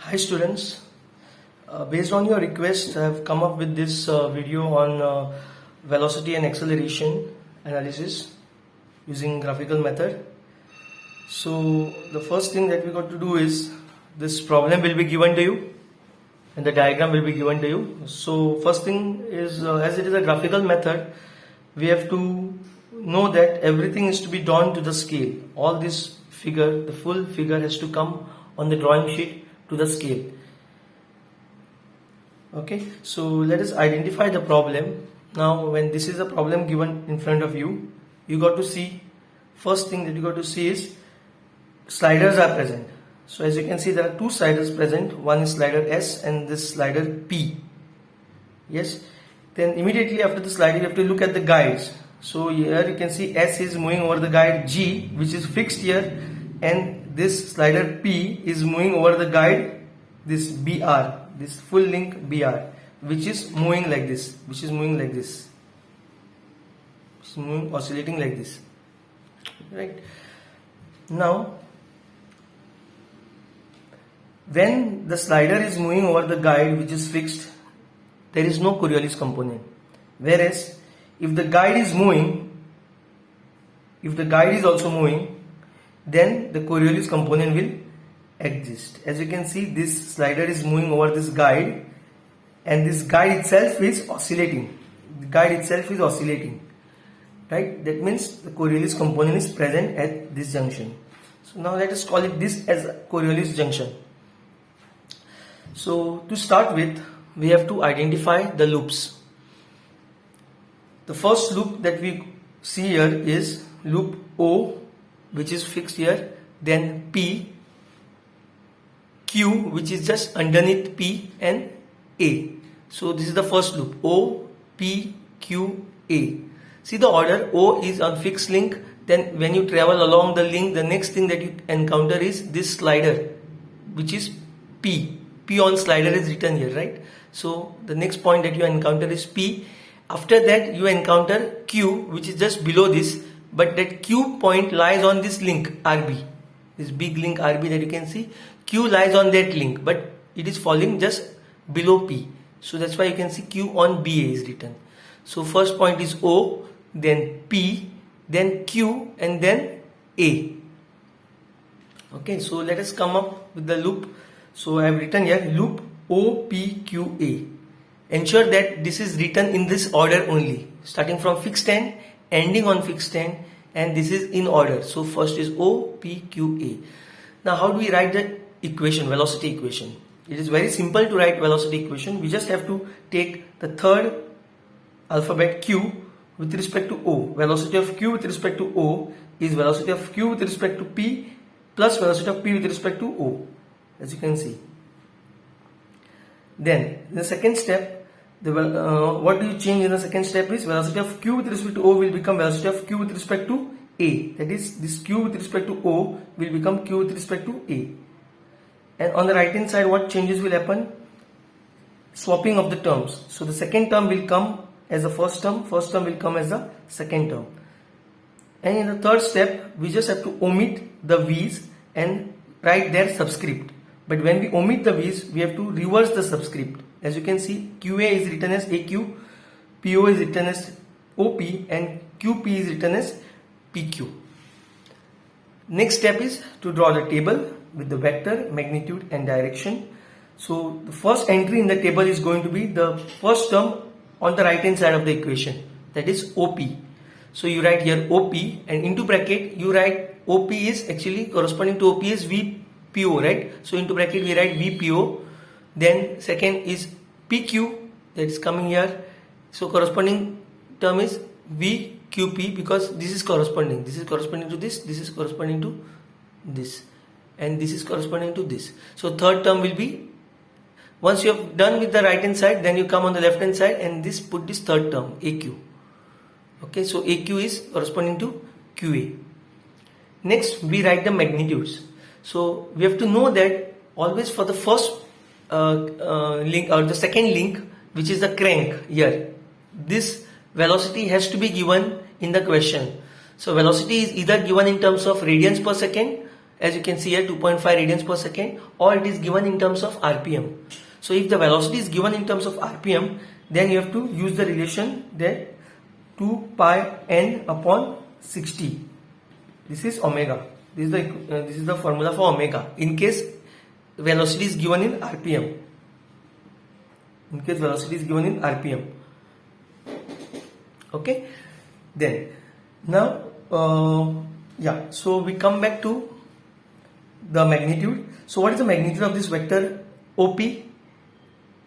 Hi students, based on your request I have come up with this video on velocity and acceleration analysis using graphical method. So the first thing that we got to do is this problem will be given to you and the diagram will be given to you. So first thing is as it is a graphical method, we have to know that everything is to be drawn to the scale. All this figure, the full figure has to come on the drawing sheet to the scale. Okay, so let us identify the problem. Now when this is a problem given in front of you, you got to see, first thing that you got to see is sliders are present. So as you can see, there are two sliders present. One is slider S and this slider P. Yes, then immediately after the slider you have to look at the guides. So here you can see S is moving over the guide G, which is fixed here, and this slider P is moving over the guide this BR, this full link BR, which is moving like this, which is moving like this, which is moving, oscillating like this, right? Now when the slider is moving over the guide which is fixed, there is no Coriolis component. Whereas if the guide is moving, if the guide is also moving, then the Coriolis component will exist. As you can see, this slider is moving over this guide and this guide itself is oscillating. The guide itself is oscillating, right? That means the Coriolis component is present at this junction. So now let us call it this as a Coriolis junction. So to start with, we have to identify the loops. The first loop that we see here is loop O, which is fixed here, then P, Q, which is just underneath P, and A. So this is the first loop, O, P, Q, A. See the order, O is on fixed link, then when you travel along the link, the next thing that you encounter is this slider, which is P. P on slider is written here, right? So the next point that you encounter is P. After that you encounter Q, which is just below this, but that Q point lies on this link RB, this big link RB that you can see. Q lies on that link, but it is falling just below P. So that's why you can see Q on BA is written. So first point is O, then P, then Q, and then A. Okay, so let us come up with the loop. So I have written here loop OPQA. Ensure that this is written in this order only, starting from fixed end, ending on fixed end, and this is in order. So first is OPQA. Now how do we write the equation, velocity equation? It is very simple to write velocity equation. We just have to take the third alphabet Q with respect to O. Velocity of Q with respect to O is velocity of Q with respect to P plus velocity of P with respect to O, as you can see. Then in the second step, what do you change in the second step is velocity of Q with respect to O will become velocity of Q with respect to A. That is, this Q with respect to O will become Q with respect to A. And on the right hand side, what changes will happen? Swapping of the terms. So the second term will come as the first term will come as the second term. And in the third step, we just have to omit the V's and write their subscript. But when we omit the V's, we have to reverse the subscript. As you can see, QA is written as AQ, PO is written as OP, and QP is written as PQ. Next step is to draw the table with the vector, magnitude, and direction. So the first entry in the table is going to be the first term on the right hand side of the equation, that is OP. So you write here OP, and into bracket you write OP is actually corresponding to OP is VPO, right? So into bracket we write VPO. Then second is PQ, that is coming here. So corresponding term is VQP, because this is corresponding. This is corresponding to this. This is corresponding to this, and this is corresponding to this. So third term will be, once you have done with the right hand side, then you come on the left hand side and this put this third term AQ. Okay, so AQ is corresponding to QA. Next we write the magnitudes. So we have to know that always for the first link or the second link, which is the crank here, this velocity has to be given in the question. So velocity is either given in terms of radians per second as you can see here 2.5 radians per second, or it is given in terms of RPM. So if the velocity is given in terms of RPM, then you have to use the relation that 2 pi n upon 60. This is omega. This is the formula for omega in case velocity is given in RPM. In case velocity is given in RPM. Okay. Then now so we come back to the magnitude. So what is the magnitude of this vector OP?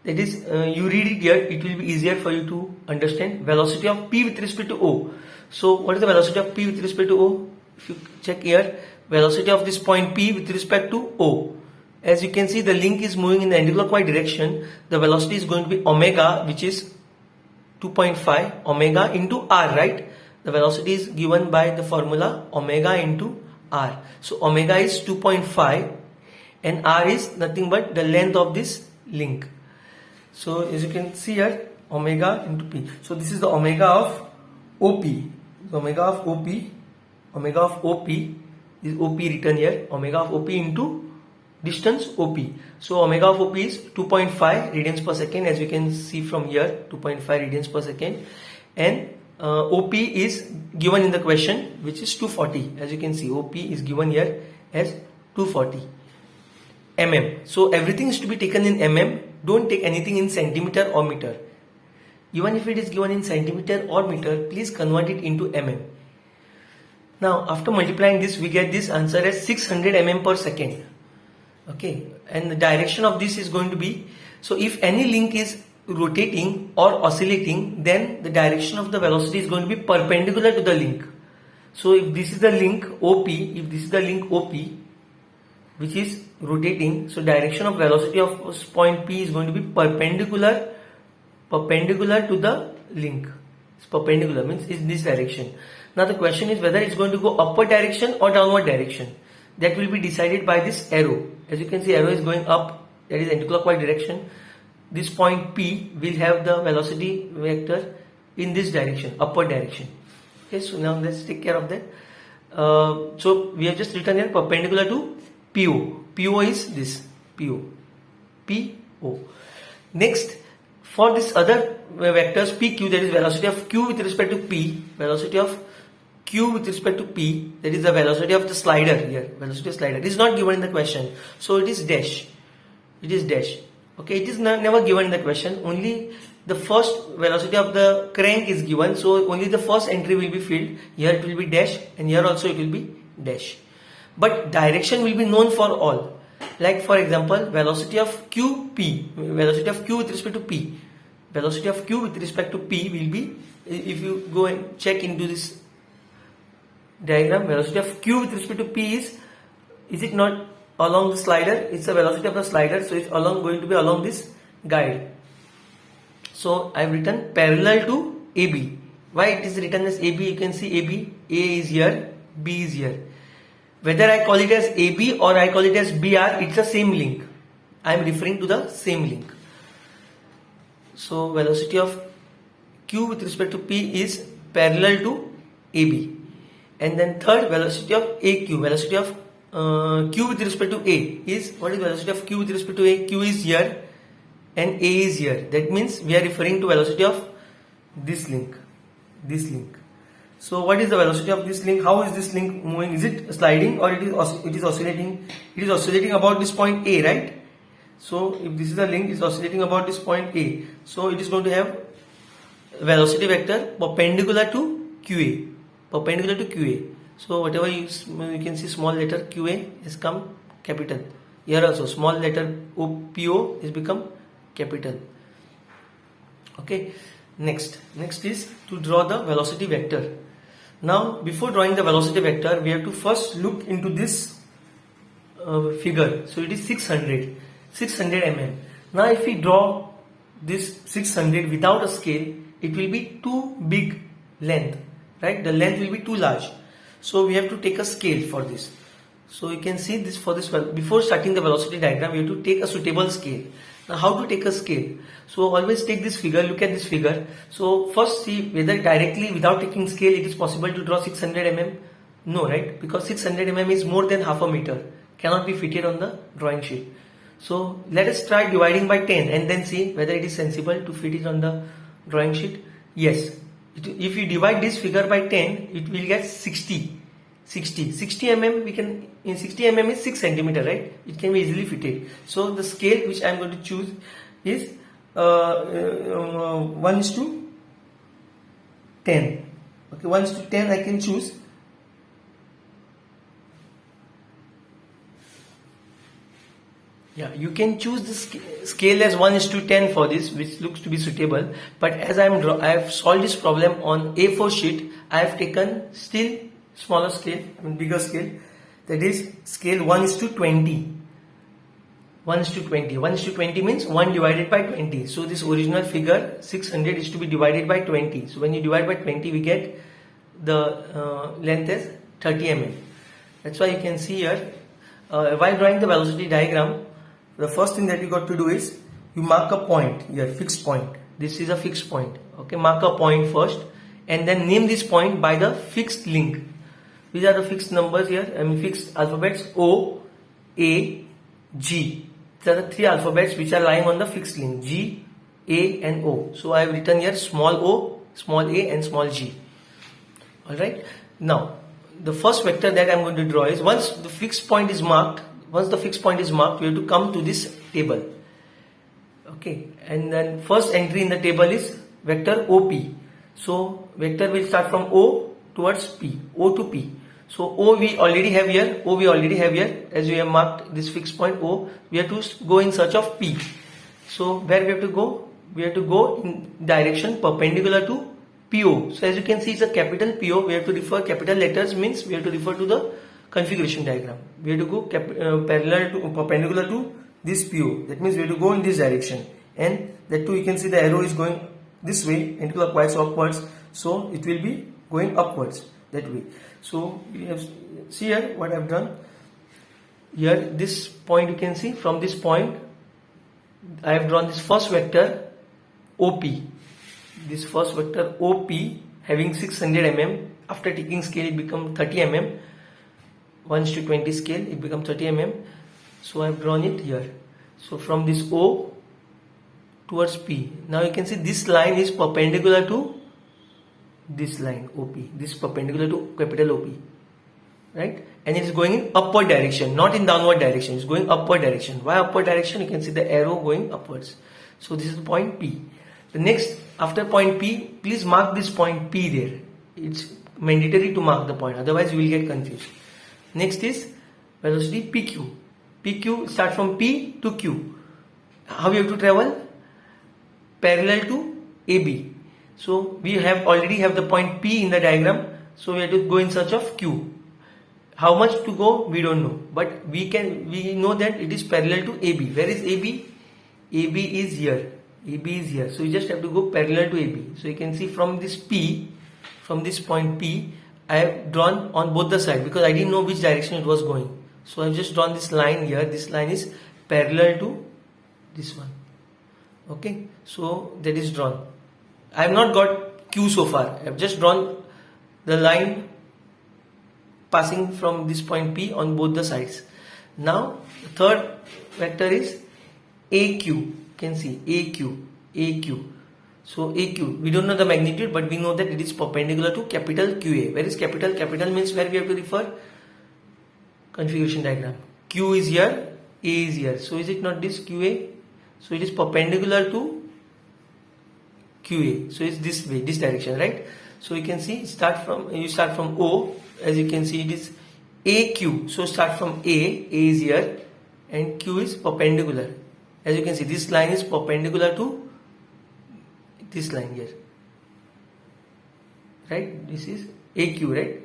That is, you read it here, it will be easier for you to understand. Velocity of P with respect to O. So what is the velocity of P with respect to O? If you check here, velocity of this point P with respect to O. As you can see, the link is moving in the anticlockwise direction. The velocity is going to be omega, which is 2.5 omega into R, right? The velocity is given by the formula omega into R. So omega is 2.5 and R is nothing but the length of this link. So as you can see here, omega into P. So this is the omega of OP. The omega of OP. Omega of OP is OP written here. Omega of OP into distance OP. So omega of OP is 2.5 radians per second, as you can see from here, 2.5 radians per second. And OP is given in the question, which is 240. As you can see, OP is given here as 240 mm. So everything is to be taken in mm. Don't take anything in centimeter or meter. Even if it is given in centimeter or meter, please convert it into mm. Now after multiplying this, we get this answer as 600 mm per second. Okay, and the direction of this is going to be, so if any link is rotating or oscillating, then the direction of the velocity is going to be perpendicular to the link. So if this is the link OP, which is rotating, so direction of velocity of point P is going to be perpendicular to the link. It's perpendicular, means in this direction. Now the question is whether it's going to go upward direction or downward direction. That will be decided by this arrow. As you can see, arrow is going up, that is anticlockwise direction. This point P will have the velocity vector in this direction, upward direction. Okay, so now let's take care of that. So we have just written here perpendicular to PO. PO is this, PO. Next, for this other vectors PQ, that is velocity of Q with respect to P, velocity of Q with respect to P, that is the velocity of the slider here, velocity of slider. It is not given in the question, so it is dash. It is dash. Okay, it is never given in the question. Only the first velocity of the crank is given, so only the first entry will be filled. Here it will be dash, and here also it will be dash. But direction will be known for all. Like for example, velocity of QP, velocity of Q with respect to P. Velocity of Q with respect to P will be, if you go and check into this diagram, velocity of Q with respect to P is it not along the slider? It's the velocity of the slider, so it's going to be along this guide. So I've written parallel to AB. Why it is written as AB? You can see AB, A is here, B is here. Whether I call it as AB or I call it as BR, it's the same link. I am referring to the same link. So velocity of Q with respect to P is parallel to AB. And then third, velocity of AQ, velocity of Q with respect to A is, what is velocity of Q with respect to A? Q is here and A is here. That means we are referring to velocity of this link. So what is the velocity of this link? How is this link moving? Is it sliding or it is oscillating? It is oscillating about this point A, right? So if this is the link, it is oscillating about this point A. So it is going to have velocity vector perpendicular to QA. Perpendicular to QA. So whatever you can see, small letter QA has come capital. Here also small letter PO has become capital. Okay. Next is to draw the velocity vector. Now before drawing the velocity vector, we have to first look into this figure. So it is 600 mm. Now if we draw this 600 without a scale, it will be too big length, right? The length will be too large. So we have to take a scale for this. So you can see this, for this, before starting the velocity diagram, we have to take a suitable scale. Now how to take a scale? So always take this figure, look at this figure. So first see whether directly without taking scale it is possible to draw 600 mm. No, right? Because 600 mm is more than half a meter. Cannot be fitted on the drawing sheet. So let us try dividing by 10 and then see whether it is sensible to fit it on the drawing sheet. Yes. If you divide this figure by 10, it will get 60 mm. We can, in 60 mm is 6 centimeter, right? It can be easily fitted. So the scale which I am going to choose is 1:10. Okay, 1:10 I can choose. Yeah, you can choose the scale as 1:10 for this, which looks to be suitable. But as I have solved this problem on A4 sheet, I have taken still smaller scale, bigger scale. That is scale 1:20. 1:20. 1:20 means 1 divided by 20. So this original figure 600 is to be divided by 20. So when you divide by 20, we get the length as 30 mm. That's why you can see here, while drawing the velocity diagram, the first thing that you got to do is you mark a point here, fixed point. This is a fixed point. Okay, mark a point first and then name this point by the fixed link. These are the fixed numbers here, fixed alphabets O, A, G. These are the three alphabets which are lying on the fixed link, G, A and O. So I have written here small o, small a and small g. Alright. Now, the first vector that I am going to draw is once the fixed point is marked, we have to come to this table. Okay, and then first entry in the table is vector OP. So vector will start from O towards P, O to P. So O we already have here, as we have marked this fixed point O, we have to go in search of P. So where we have to go? We have to go in direction perpendicular to PO. So as you can see, it's a capital PO. We have to refer capital letters, means we have to refer to the configuration diagram. We have to go perpendicular to this PO. That means we have to go in this direction, and that too you can see the arrow is going this way, anti-clockwise, upwards. So it will be going upwards that way. So we have, see here what I have done. Here this point you can see, from this point I have drawn this first vector OP. This first vector OP having 600 mm. After taking scale it becomes 30 mm. 1:20 scale, it becomes 30 mm. So I have drawn it here. So from this O towards P. Now you can see this line is perpendicular to this line OP. This is perpendicular to capital OP. Right? And it is going in upward direction, not in downward direction. It's going upward direction. Why upward direction? You can see the arrow going upwards. So this is the point P. The next, after point P, please mark this point P there. It's mandatory to mark the point, otherwise you will get confused. Next is velocity PQ. PQ start from P to Q. How you have to travel? Parallel to AB. So we already have the point P in the diagram. So we have to go in search of Q. How much to go? We don't know. But we know that it is parallel to AB. Where is AB? AB is here. AB is here. So you just have to go parallel to AB. So you can see from this P, from this point P, I have drawn on both the sides because I didn't know which direction it was going. So I have just drawn this line here. This line is parallel to this one. Okay. So that is drawn. I have not got Q so far. I have just drawn the line passing from this point P on both the sides. Now the third vector is AQ. You can see AQ. So AQ, we don't know the magnitude, but we know that it is perpendicular to capital QA. Where is capital? Capital means where we have to refer? Configuration diagram. Q is here, A is here. So is it not this QA? So it is perpendicular to QA. So it's this way, this direction, right? So you can see you start from O. As you can see, it is AQ. So start from A is here, and Q is perpendicular. As you can see, this line is perpendicular to this line here, right? This is AQ, right?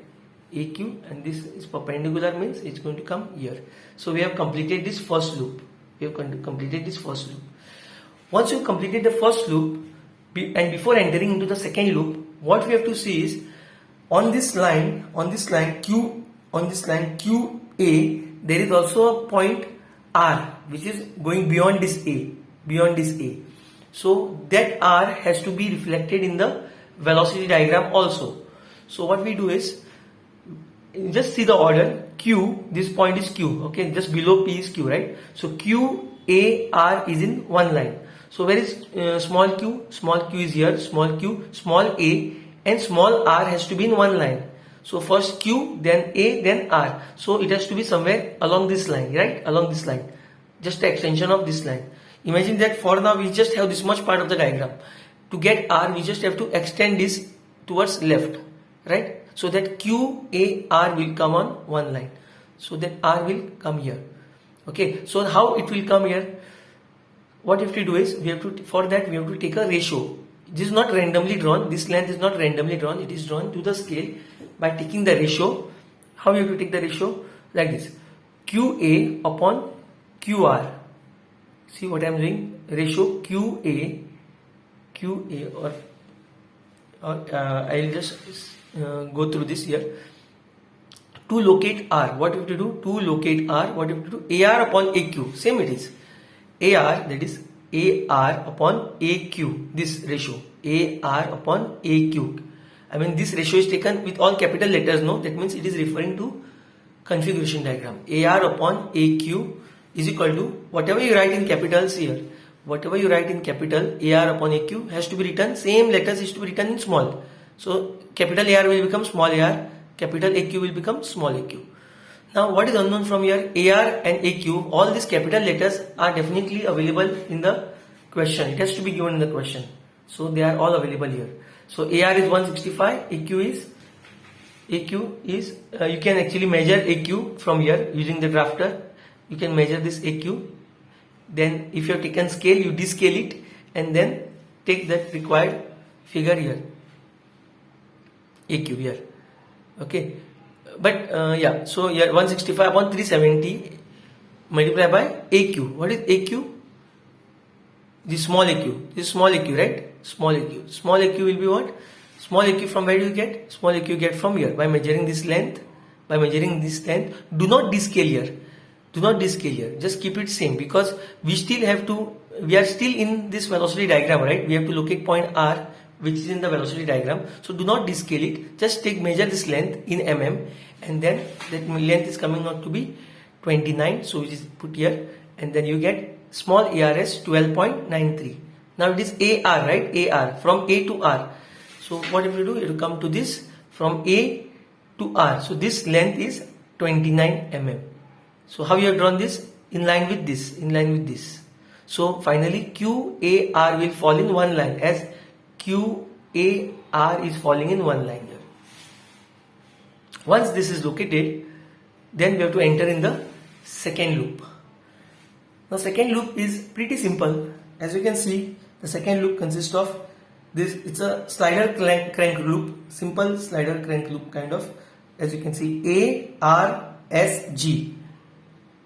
AQ, and this is perpendicular, means it's going to come here. So we have completed this first loop. Once you completed the first loop, and before entering into the second loop, what we have to see is on this line QA, there is also a point R which is going beyond this A. So that R has to be reflected in the velocity diagram also. So what we do is, just see the order. Q, this point is Q, okay, just below P is Q, right? So Q, A, R is in one line. So where is small q? Small q is here, small q, small a, and small r has to be in one line. So first q, then a, then r. So it has to be somewhere along this line, right? Along this line, just the extension of this line. Imagine that for now we just have this much part of the diagram. To get r, we just have to extend this towards left, right? So that q, a, r will come on one line. So that r will come here. Okay, so how it will come here? What we have to do is, we have to take a ratio. This is not randomly drawn, this length is not randomly drawn, it is drawn to the scale by taking the ratio. How you have to take the ratio? Like this, QA upon QR. See what I am doing? Ratio QA or I will just go through this here. To locate R, what you have to do? To locate R, what you have to do? AR upon AQ, same it is. AR, that is AR upon AQ, this ratio, AR upon AQ. I mean, this ratio is taken with all capital letters, no? That means it is referring to configuration diagram. AR upon AQ is equal to, whatever you write in capitals here, whatever you write in capital, AR upon AQ has to be written, same letters is to be written in small. So capital AR will become small AR, capital AQ will become small AQ. Now what is unknown from here? AR and AQ, all these capital letters are definitely available in the question. It has to be given in the question. So they are all available here. So AR is 165, AQ is you can actually measure AQ from here using the drafter. You can measure this AQ. Then if you have taken scale, you descale it and then take that required figure here. AQ here. Okay. But yeah, so here 165 upon 370 multiplied by AQ. What is AQ? This small AQ. This is small AQ, right? Small AQ. Small AQ will be what? Small AQ from where do you get? Small AQ you get from here by measuring this length. By measuring this length, do not descale here. Do not descale here. Just keep it same because we are still in this velocity diagram, right? We have to locate point R, which is in the velocity diagram. So do not descale it. Just measure this length in mm, and then that length is coming out to be 29. So which is put here, and then you get small ARS 12.93. Now it is AR, right? AR from A to R. So what if you do? You have to come to this from A to R. So this length is 29 mm. So how you have drawn this? In line with this. In line with this. So finally QAR will fall in one line as QAR is falling in one line here. Once this is located, then we have to enter in the second loop. Now second loop is pretty simple. As you can see, the second loop consists of this. It's a slider crank loop, simple slider crank loop kind of. As you can see, A, R, S, G.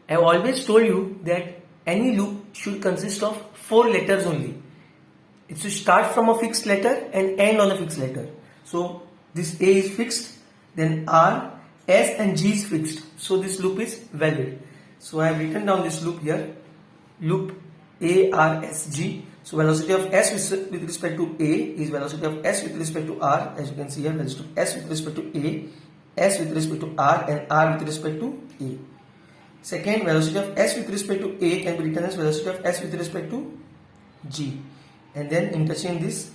I have always told you that any loop should consist of 4 letters only. It should start from a fixed letter and end on a fixed letter. So this A is fixed, then R, S and G is fixed. So this loop is valid. So I have written down this loop here. Loop A, R, S, G. So velocity of S with respect to A is velocity of S with respect to R. As you can see here, velocity of S with respect to A, S with respect to R, and R with respect to A. Second, velocity of S with respect to A can be written as velocity of S with respect to G. And then interchange this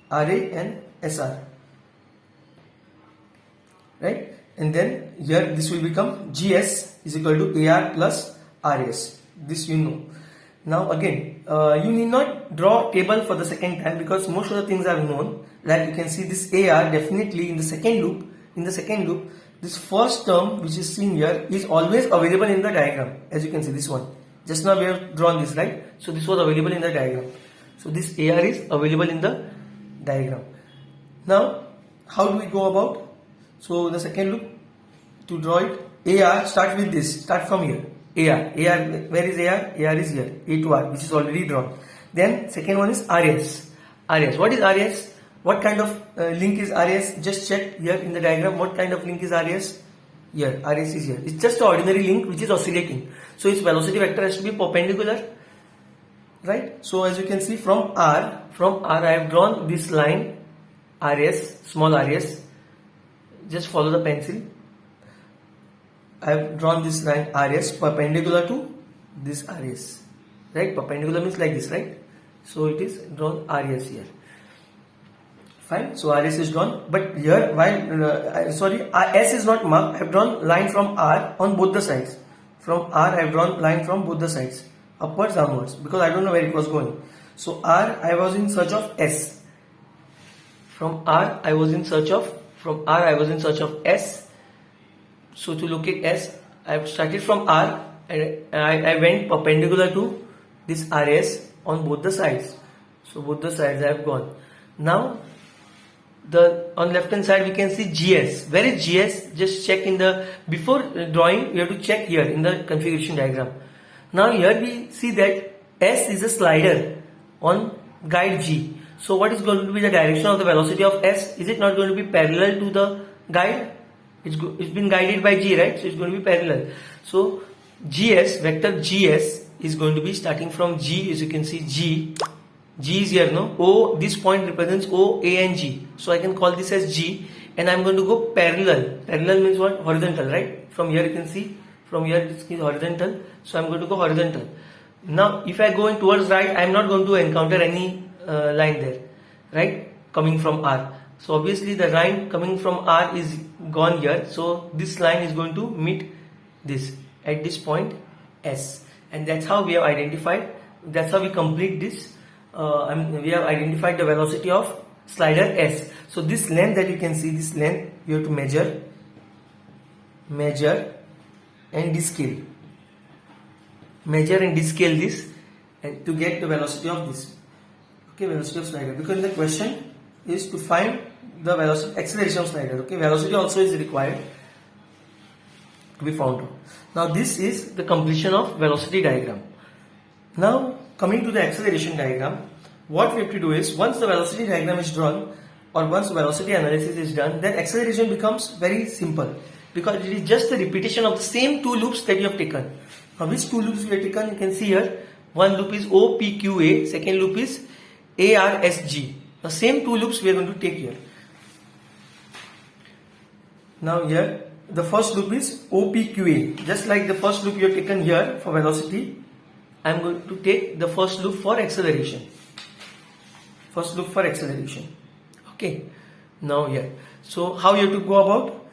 RA and SR. Right? And then here this will become GS is equal to AR plus RS. This you know. Now again, you need not draw table for the second time because most of the things are known. Like you can see this AR definitely in the second loop. In the second loop, this first term which is seen here is always available in the diagram. As you can see, this one. Just now we have drawn this, right? So this was available in the diagram. So this AR is available in the diagram. Now, how do we go about? So the second loop, to draw it, AR, start with this. Start from here. AR, where is AR? AR is here, A to R, which is already drawn. Then second one is RS. RS, what is RS? What kind of link is RS? Just check here in the diagram, what kind of link is RS? Here, RS is here. It's just an ordinary link which is oscillating. So its velocity vector has to be perpendicular, right? So as you can see from R I have drawn this line, RS, small RS. Just follow the pencil. I have drawn this line RS perpendicular to this RS, right? Perpendicular means like this, right? So it is drawn RS here. Fine. So RS is drawn, but here while S is not marked. I have drawn line from R on both the sides. From R I have drawn line from both the sides, upwards, downwards, because I don't know where it was going. So R I was in search of S. From R I was in search of S. So to locate S, I have started from R and I went perpendicular to this RS on both the sides. So both the sides I have gone. Now on left hand side we can see GS. Where is GS? Just check in the, before drawing you have to check here in the configuration diagram. Now here we see that S is a slider on guide G. So what is going to be the direction of the velocity of S? Is it not going to be parallel to the guide? It's been guided by G, right? So it's going to be parallel. So GS, vector GS is going to be starting from G, as you can see G is here, no? O, this point represents O, A and G. So I can call this as G and I'm going to go parallel. Parallel means what? Horizontal, right? From here you can see, from here it is horizontal. So I'm going to go horizontal. Now if I go in towards right, I'm not going to encounter any line there, right? Coming from R. So obviously the line coming from R is gone here. So this line is going to meet this at this point S. And that's how we have identified, that's how we complete this. We have identified the velocity of slider S. So this length that you can see, this length you have to measure and descale. Measure and descale this and to get the velocity of this. Okay, velocity of slider. Because the question is to find the velocity, acceleration of slider. Okay, velocity also is required to be found out. Now this is the completion of velocity diagram. Now coming to the acceleration diagram, what we have to do is, once the velocity diagram is drawn or once velocity analysis is done, then acceleration becomes very simple because it is just the repetition of the same two loops that you have taken. Now which two loops we have taken? You can see here, one loop is OPQA, second loop is ARSG. The same two loops we are going to take here. Now here the first loop is OPQA. Just like the first loop you have taken here for velocity, I am going to take the first loop for acceleration. First loop for acceleration. Okay. Now here. So how you have to go about?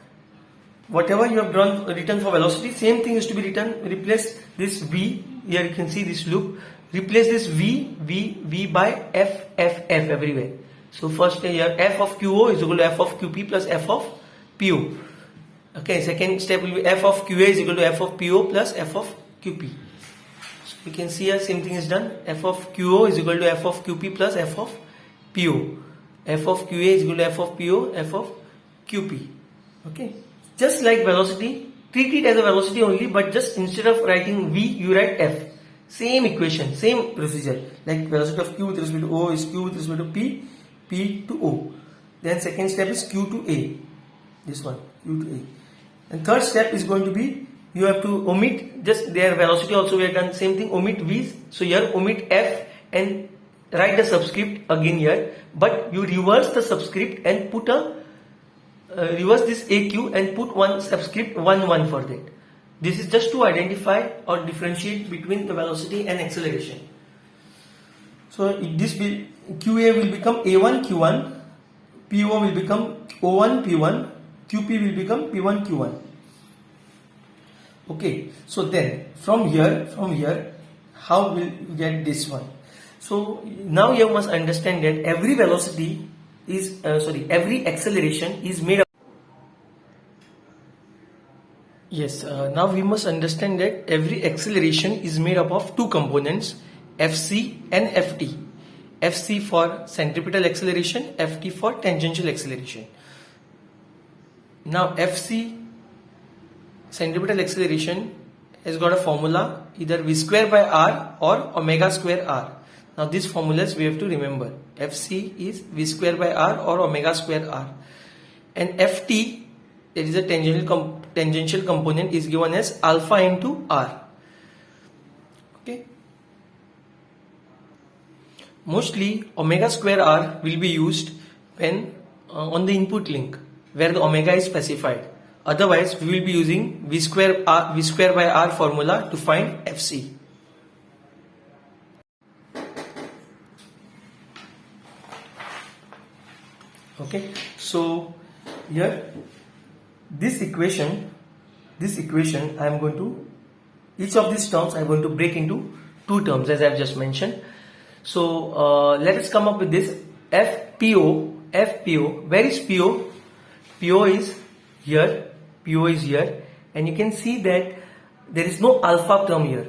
Whatever you have written for velocity, same thing is to be written. Replace this V. Here you can see this loop. Replace this V by F everywhere. So first here F of QO is equal to F of QP plus F of PO. Okay, second step will be F of QA is equal to F of PO plus F of QP. So we can see here same thing is done. F of QO is equal to F of QP plus F of PO. F of QA is equal to F of PO, F of QP. Okay. Just like velocity, treat it as a velocity only, but just instead of writing V, you write F. Same equation, same procedure. Like velocity of Q with respect to O is Q with respect to P, P to O. Then second step is Q to A. This one, Q to A. And third step is going to be, you have to omit, just their velocity also we have done same thing, omit V's. So here omit F and write the subscript again here. But you reverse the subscript and put reverse this AQ and put one subscript 1 for that. This is just to identify or differentiate between the velocity and acceleration. So this will, QA will become A1 Q1, PO will become O1 P1, QP will become P1 Q1. Okay, so then from here, how will you get this one? So now you must understand that every velocity is every acceleration is made up. Yes, now we must understand that every acceleration is made up of two components, Fc and Ft. Fc for centripetal acceleration, Ft for tangential acceleration. Now Fc, centripetal acceleration, has got a formula either v square by r or omega square r. Now these formulas we have to remember. Fc is v square by r or omega square r. And Ft, that is a tangential component, is given as alpha into r. Okay. Mostly omega square r will be used when on the input link where the omega is specified. Otherwise, we will be using v square by r formula to find Fc. Okay, so here this equation I am going to, each of these terms I am going to break into two terms as I have just mentioned. So let us come up with this FPO. Where is PO? PO is here, and you can see that there is no alpha term here.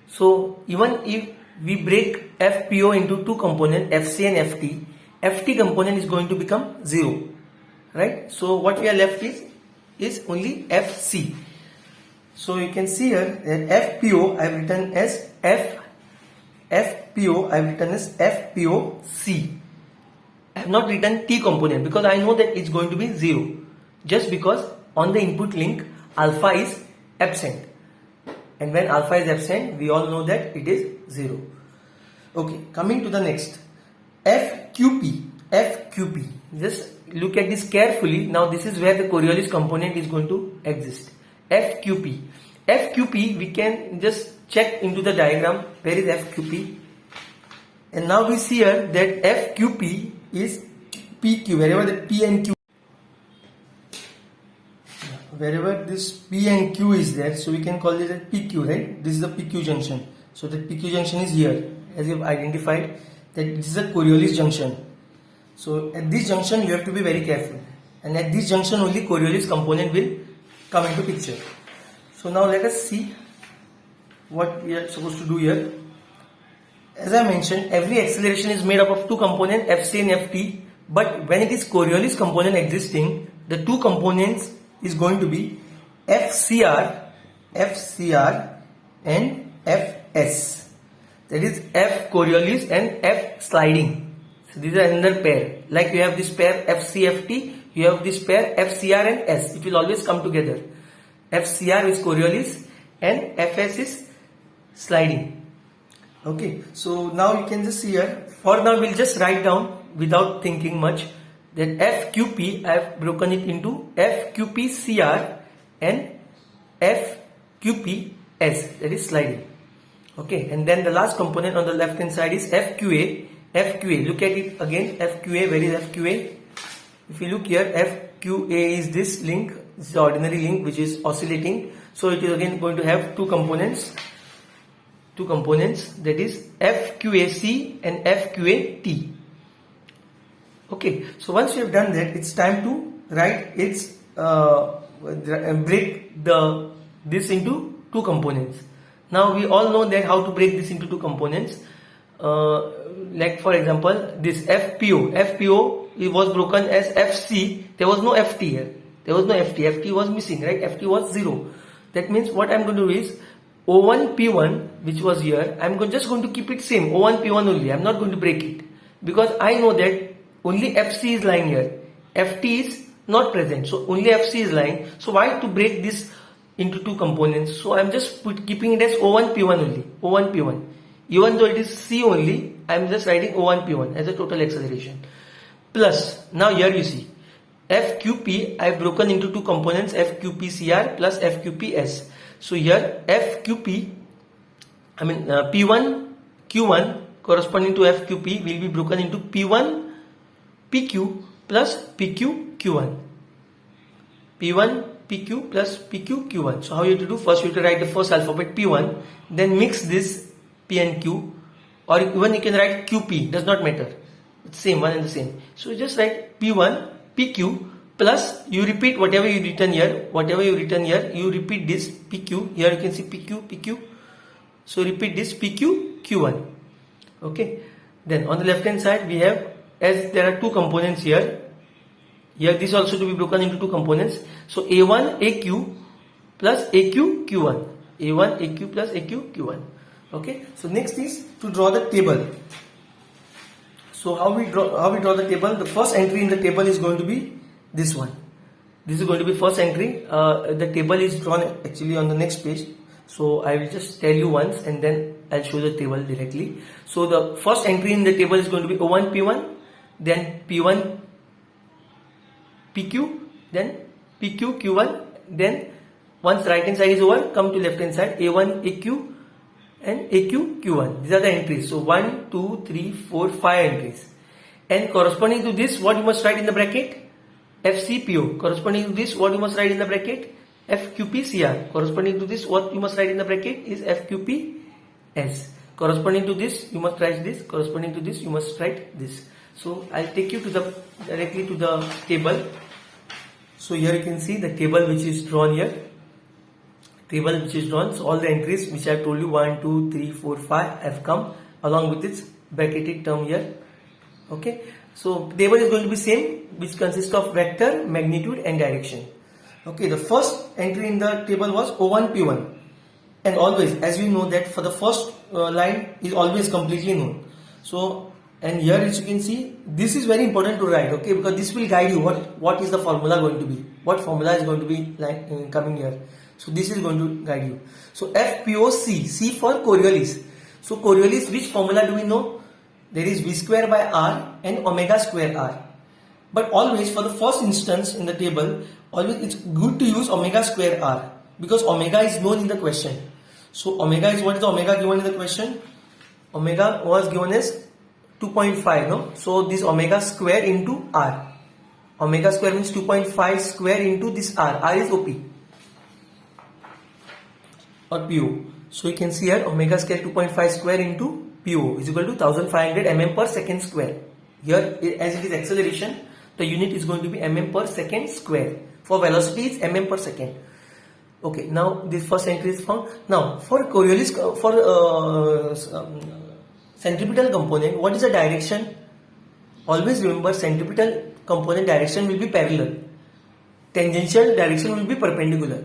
So even if we break FPO into two components, FC and FT, FT component is going to become 0, right? So what we are left is only FC. So you can see here that FPO I have written as FPO I have written as FPOC. I have not written T component because I know that it's going to be 0, just because on the input link alpha is absent, and when alpha is absent we all know that it is 0. Okay, coming to the next, FQP. Just look at this carefully. Now this is where the Coriolis component is going to exist. FQP we can just check into the diagram where is FQP, and now we see here that FQP is PQ, wherever the P and Q, wherever this P and Q is there, so we can call it a PQ, right? This is the PQ junction. So the PQ junction is here, as you have identified that this is a Coriolis junction. So at this junction you have to be very careful, and at this junction only Coriolis component will come into picture. So now let us see what we are supposed to do here. As I mentioned, every acceleration is made up of two components, FC and FT, but when it is Coriolis component existing, the two components is going to be FCR and FS. That is F Coriolis and F sliding. So these are another pair. Like you have this pair FCFT, you have this pair FCR and S. It will always come together. FCR is Coriolis and FS is sliding. Okay, so now you can just see here. For now we'll just write down without thinking much that FQP, I have broken it into FQPCR and FQPS, that is sliding. Okay, and then the last component on the left hand side is FQA. Look at it again. FQA, where is FQA? If you look here, FQA is this link, this is the ordinary link which is oscillating. So it is again going to have two components, that is FQAC and FQAT. Okay, so once you have done that, it's time to write its break this into two components. Now we all know that how to break this into two components. Like for example, this FPO it was broken as FC. There was no FT here. FT was missing, right? FT was 0. That means what I'm going to do is O1 P1, which was here, I'm just going to keep it same, O1 P1 only. I'm not going to break it because I know that only FC is lying here. FT is not present, so only FC is lying. So why to break this into two components? So I'm just keeping it as O1 P1 only. O1 P1. Even though it is C only, I'm just writing O1 P1 as a total acceleration. Plus, now here you see, FQP I've broken into two components, FQPCR plus FQPS. So here P1 Q1 corresponding to FQP will be broken into P1 PQ plus PQ Q1. P1 PQ plus PQ Q1. So how you have to do? First you have to write the first alphabet P1, then mix this P and Q, or even you can write QP, does not matter. It's same, one and the same. So just write P1 PQ plus you repeat whatever you written here, you repeat this PQ. Here you can see PQ. So repeat this PQ Q1. Okay. Then on the left hand side we have, as there are two components here this also to be broken into two components. So A1 AQ plus AQ Q1. A1 AQ plus AQ Q1. Okay. So next is to draw the table. So how we draw the table? The first entry in the table is going to be this one. This is going to be first entry. The table is drawn actually on the next page. So I will just tell you once and then I'll show the table directly. So the first entry in the table is going to be O1 P1, then P1 PQ, then PQ Q1, Then once right hand side is over, come to left hand side, A1 AQ and AQ Q1. These are the entries. So 1, 2, 3, 4, 5 entries. And corresponding to this, what you must write in the bracket? FCPO. Corresponding to this, what you must write in the bracket? FQPCR. Corresponding to this, what you must write in the bracket is FQPS. Corresponding to this, you must write this. Corresponding to this, you must write this. So I'll take you to the directly to the table. So here you can see the table which is drawn here. Table which is drawn. So all the entries which I have told you 1, 2, 3, 4, 5 have come along with its bracketed term here. Okay. So table is going to be same, which consists of vector, magnitude and direction. Okay. The first entry in the table was O1 P1, and always, as you know, that for the first line is always completely known. So, and here as you can see, this is very important to write, okay, because this will guide you what is the formula going to be, what formula is going to be like coming here. So this is going to guide you. So FPOC, C for Coriolis. So Coriolis, which formula do we know? There is V square by R and omega square R. But always for the first instance in the table, always it's good to use omega square R, because omega is known in the question. So omega is, what is the omega given in the question? Omega was given as 2.5, no? So this omega square into R. Omega square means 2.5 square into this R. R is OP or PO. So you can see here omega square 2.5 square into PO is equal to 1500 mm per second square. Here, as it is acceleration, the unit is going to be mm per second square. For velocity, it's mm per second. Okay, now this first entry is found. Now for Coriolis, for centripetal component, what is the direction? Always remember, centripetal component direction will be parallel. Tangential direction will be perpendicular.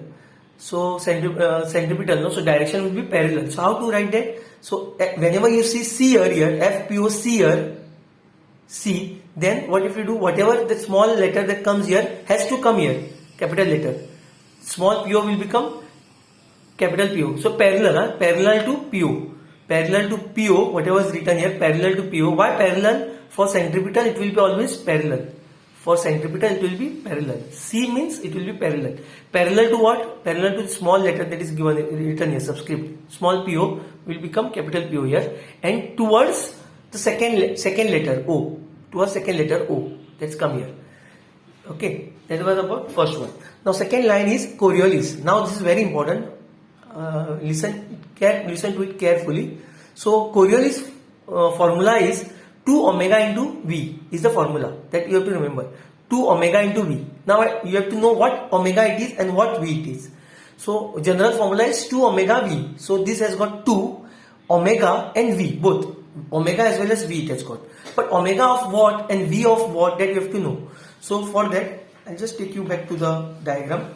So centripetal, no? So direction will be parallel. So how to write that? So whenever you see C here, FPO C here, C, then what if you do? Whatever the small letter that comes here has to come here, capital letter. Small PO will become capital PO. So parallel, parallel to PO. Parallel to PO, whatever is written here, parallel to PO. Why parallel? For centripetal, it will be always parallel. For centripetal, it will be parallel. C means it will be parallel. Parallel to what? Parallel to the small letter that is given written here, subscript. Small PO will become capital PO here, and towards the second letter O. Towards second letter O. That's come here. Okay, that was about first one. Now second line is Coriolis. Now this is very important. Listen to it carefully. So Coriolis formula is 2 omega into V is the formula that you have to remember. 2 omega into V. Now you have to know what omega it is and what V it is. So general formula is 2 omega V. So this has got 2 omega and V both. Omega as well as V it has got. But omega of what and V of what, that you have to know. So for that, I'll just take you back to the diagram.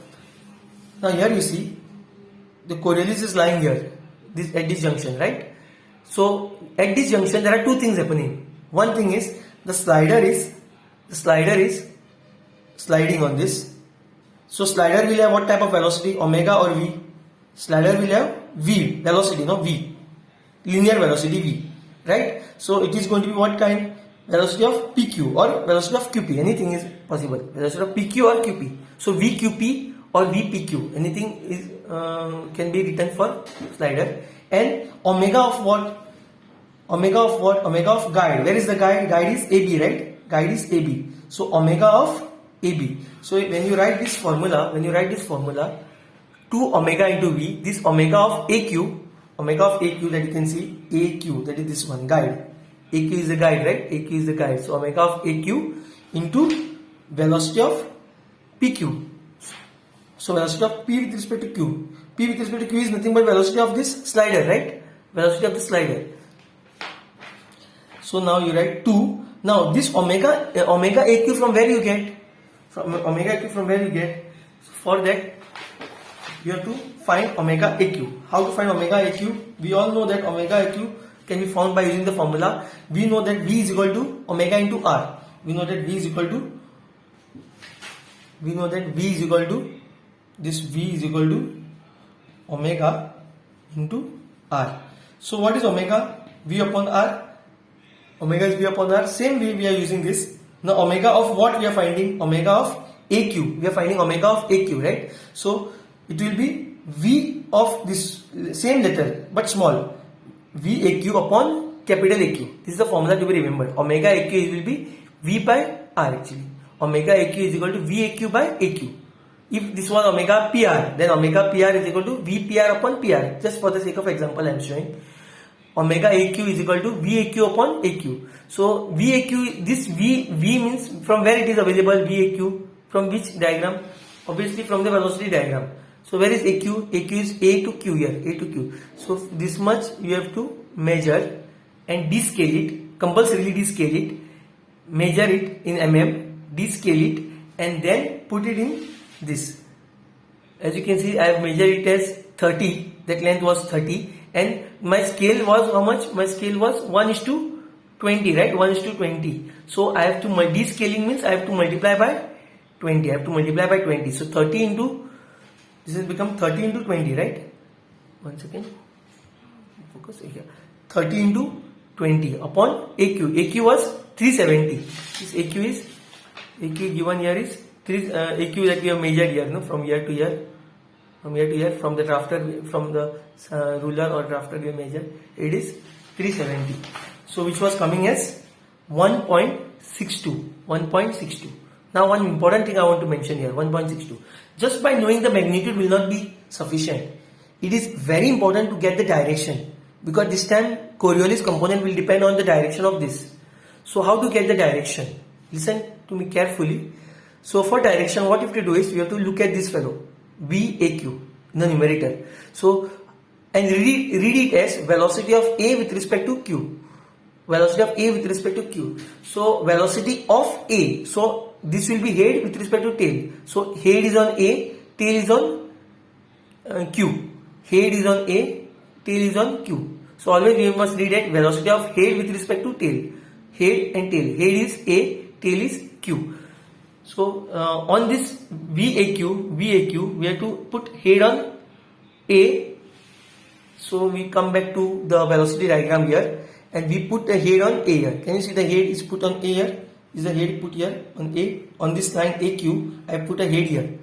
Now here you see the Coriolis is lying here, at this junction, right? So at this junction there are two things happening. One thing is the slider is sliding on this. So slider will have what type of velocity? Omega or V? Slider will have V velocity, no V, linear velocity V, right? So it is going to be what kind? Velocity of PQ or velocity of QP. Anything is possible. Velocity of PQ or QP. So VQP or VPQ. Anything is can be written for slider. And omega of what? Omega of what? Omega of guide. Where is the guide? Guide is AB, right? Guide is AB. So omega of AB. So when you write this formula, 2 omega into V, this omega of AQ that you can see, AQ, that is this one, guide. AQ is the guide, right? AQ is the guide. So omega of AQ into velocity of PQ. So velocity of P with respect to Q. P with respect to Q is nothing but velocity of this slider, right? Velocity of the slider. So now you write 2. Now this omega AQ from where you get? From omega AQ from where you get? So for that you have to find omega AQ. How to find omega AQ? We all know that omega AQ can be found by using the formula. We know that V is equal to omega into R. We know that V is equal to this V is equal to omega into R. So what is omega? V upon R. Omega is V upon R. Same way we are using this. Now omega of what we are finding? Omega of AQ. We are finding omega of AQ, right? So it will be V of this same letter but small, VAQ upon capital AQ. This is the formula to be remembered. Omega AQ will be V by R actually. Omega AQ is equal to VAQ by AQ. If this was omega PR, then omega PR is equal to VPR upon PR. Just for the sake of example, I am showing. Omega AQ is equal to VAQ upon AQ. So VAQ, this V means from where it is available, VAQ, from which diagram? Obviously from the velocity diagram. So where is AQ? AQ is A to Q here, A to Q. So this much you have to measure and descale it, compulsorily descale it, measure it in mm, descale it, and then put it in this. As you can see, I have measured it as 30, that length was 30, and my scale was how much? My scale was 1:20, right? 1:20. So I have to, descaling means I have to multiply by 20. I have to multiply by 20. So 30 into, this has become 30 into 20, right? 1 second. Focus here. 30 into 20 upon AQ. AQ was 370. This AQ given here is AQ that we have measured here, no, from here to here, from the drafter, from the ruler or drafter we have measured, it is 370. So which was coming as 1.62. Now one important thing I want to mention here, 1.62. Just by knowing the magnitude will not be sufficient. It is very important to get the direction, because this time Coriolis component will depend on the direction of this. So how to get the direction? Listen to me carefully. So for direction, what you have to do is you have to look at this fellow, VAQ in the numerator. So and read it as velocity of A with respect to Q. Velocity of A with respect to Q. So velocity of A. So this will be head with respect to tail. So head is on A, tail is on Q. Head is on A, tail is on Q. So always we must read it velocity of head with respect to tail. Head and tail. Head is A, tail is Q. So on this VAQ, we have to put head on A. So we come back to the velocity diagram here, and we put the head on A here. Can you see the head is put on A here? Is the head put here on A? On this line AQ, I put a head here.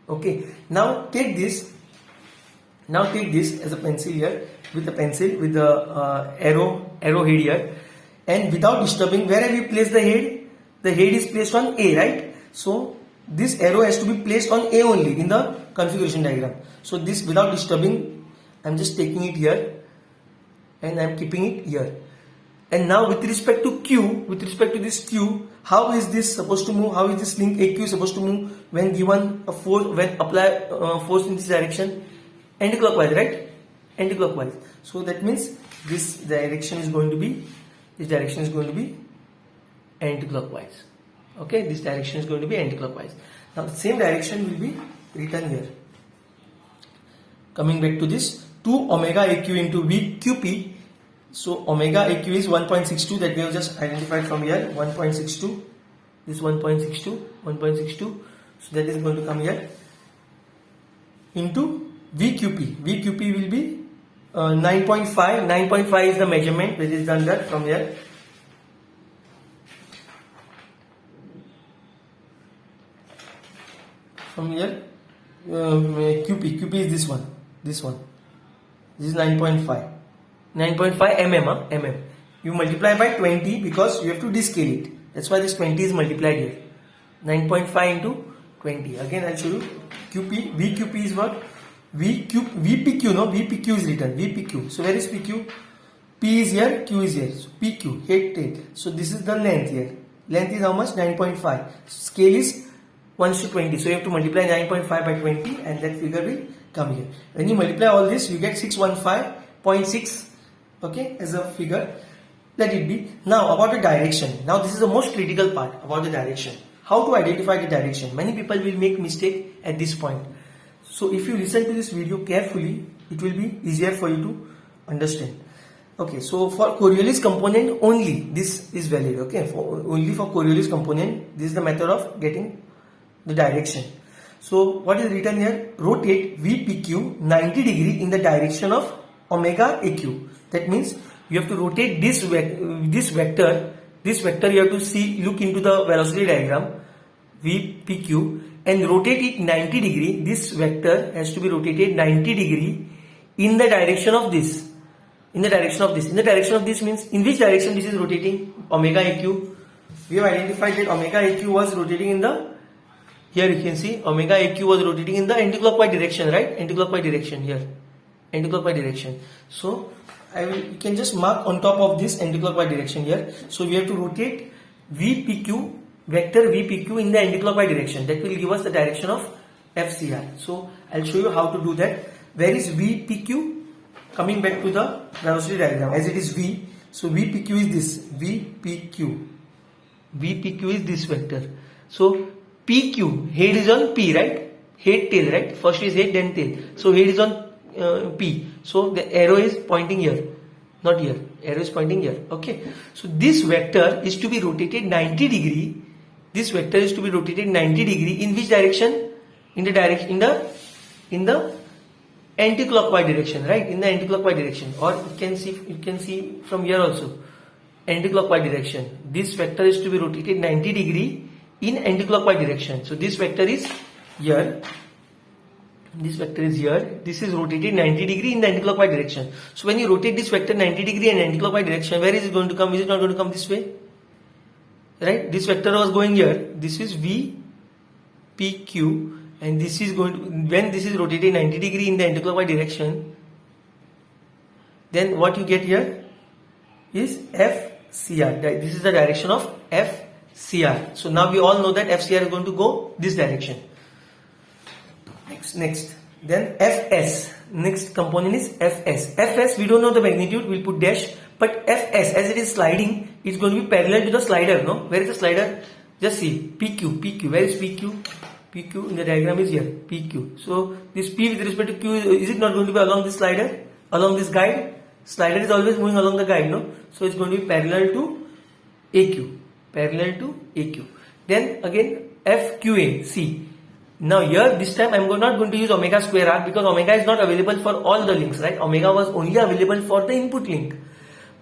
Okay. Now take this. Now take this as a pencil here, with a pencil with the arrow head here, and without disturbing, where have you placed the head? The head is placed on A, right? So this arrow has to be placed on A only in the configuration diagram. So this, without disturbing, I am just taking it here and I am keeping it here. And now with respect to Q, with respect to this Q, how is this supposed to move? How is this link AQ supposed to move when given a force, when apply force in this direction? Anti-clockwise, right? Anti-clockwise. So that means this direction is going to be anti-clockwise. Okay, this direction is going to be anti-clockwise. Now the same direction will be written here. Coming back to this, 2 omega AQ into VQP. So omega AQ is 1.62 that we have just identified from here. 1.62. This 1.62. So that is going to come here into VQP. VQP will be 9.5. 9.5 is the measurement that is done there from here. From here, QP is this one. This is 9.5. 9.5 mm. You multiply by 20 because you have to descale it. That's why this 20 is multiplied here. 9.5 into 20. Again, I'll show you. VQP is what? VPQ, no? VPQ is written. VPQ. So where is PQ? P is here, Q is here. So PQ, head, tail. So this is the length here. Length is how much? 9.5. Scale is 1:20. So you have to multiply 9.5 by 20 and that figure will come here. When you multiply all this, you get 615.6, okay, as a figure. Let it be. Now about the direction. Now this is the most critical part about the direction. How to identify the direction. Many people will make mistake at this point. So if you listen to this video carefully, it will be easier for you to understand. Okay, so for Coriolis component only, this is valid. Okay, only for Coriolis component, this is the method of getting the direction. So what is written here? Rotate VPQ 90 degree in the direction of omega AQ. That means you have to rotate this vector. This vector you have to look into the velocity diagram. VPQ and rotate it 90 degree. This vector has to be rotated 90 degree in the direction of this. In the direction of this. In the direction of this means in which direction this is rotating? Omega AQ. We have identified that omega AQ was rotating in the, here you can see omega AQ was rotating in the anticlockwise direction, right? Anticlockwise direction here. Anticlockwise direction. So you can just mark on top of this anticlockwise direction here. So we have to rotate VPQ, vector VPQ in the anticlockwise direction. That will give us the direction of FCR. So I'll show you how to do that. Where is VPQ? Coming back to the velocity diagram, as it is V. So VPQ is this. VPQ. VPQ is this vector. So PQ, head is on P, right? Head, tail, right? First is head, then tail. So head is on P. So the arrow is pointing here, not here. Arrow is pointing here. Okay. So this vector is to be rotated 90 degree. This vector is to be rotated 90 degree in which direction? In the direction, in the anti-clockwise direction, right? In the anti-clockwise direction, or you can see from here also, anti-clockwise direction. This vector is to be rotated 90 degree in anti-clockwise direction. So this vector is here. This vector is here. This is rotated 90 degree in the anti-clockwise direction. So when you rotate this vector 90 degree in anti-clockwise direction, where is it going to come? Is it not going to come this way? Right? This vector was going here. This is VPQ. And this is going to, when this is rotated 90 degree in the anticlockwise direction, then what you get here is FCR. This is the direction of FCR. So now we all know that FCR is going to go this direction. Next. Then FS. Next component is FS. FS, we don't know the magnitude, we'll put dash. But FS, as it is sliding, it's going to be parallel to the slider, no? Where is the slider? Just see, PQ. Where is PQ? PQ in the diagram is here, PQ. So this P with respect to Q, is it not going to be along this slider? Along this guide? Slider is always moving along the guide, no? So it's going to be parallel to AQ. Parallel to AQ. Then again FQA, C. Now here this time I'm not going to use omega square R because omega is not available for all the links, right? Omega was only available for the input link.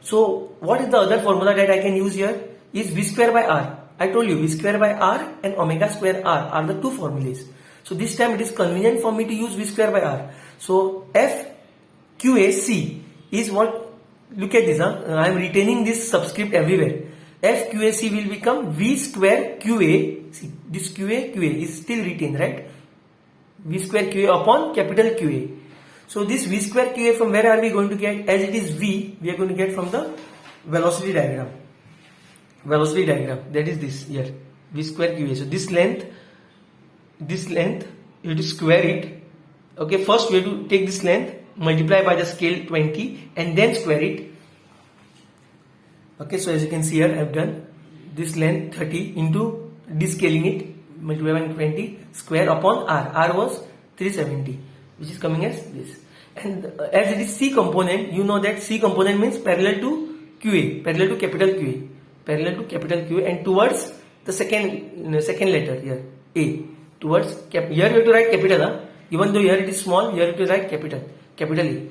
So what is the other formula that I can use here? Is V square by R. I told you V square by R and omega square R are the two formulas. So this time it is convenient for me to use V square by R. So FQAC is what, look at this, I am retaining this subscript everywhere. FQAC will become V square QA. See, this QA is still retained, right? V square QA upon capital QA. So this V square QA, from where are we going to get? As it is V, we are going to get from the velocity diagram. Velocity diagram, that is this here, V square QA. So this length, you have to square it. Okay, first we have to take this length, multiply by the scale 20 and then square it. Okay, so as you can see here, I have done this length 30 into descaling it, multiply by 20, square upon R. R was 370, which is coming as this. And as it is C component, you know that C component means parallel to QA, parallel to capital QA. Parallel to capital QA and towards the second letter here, A. Towards here you have to write capital, even though here it is small, here you have to write capital A.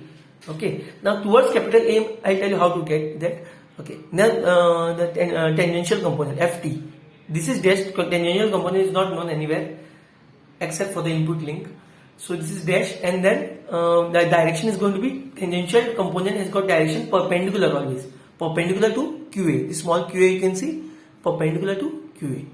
Okay. Now towards capital A, I'll tell you how to get that. Okay. Now the tangential component FT. This is dash. Tangential component is not known anywhere except for the input link. So this is dash, and then the direction is going to be, tangential component has got direction perpendicular always. Perpendicular to QA. The small QA you can see, perpendicular to QA.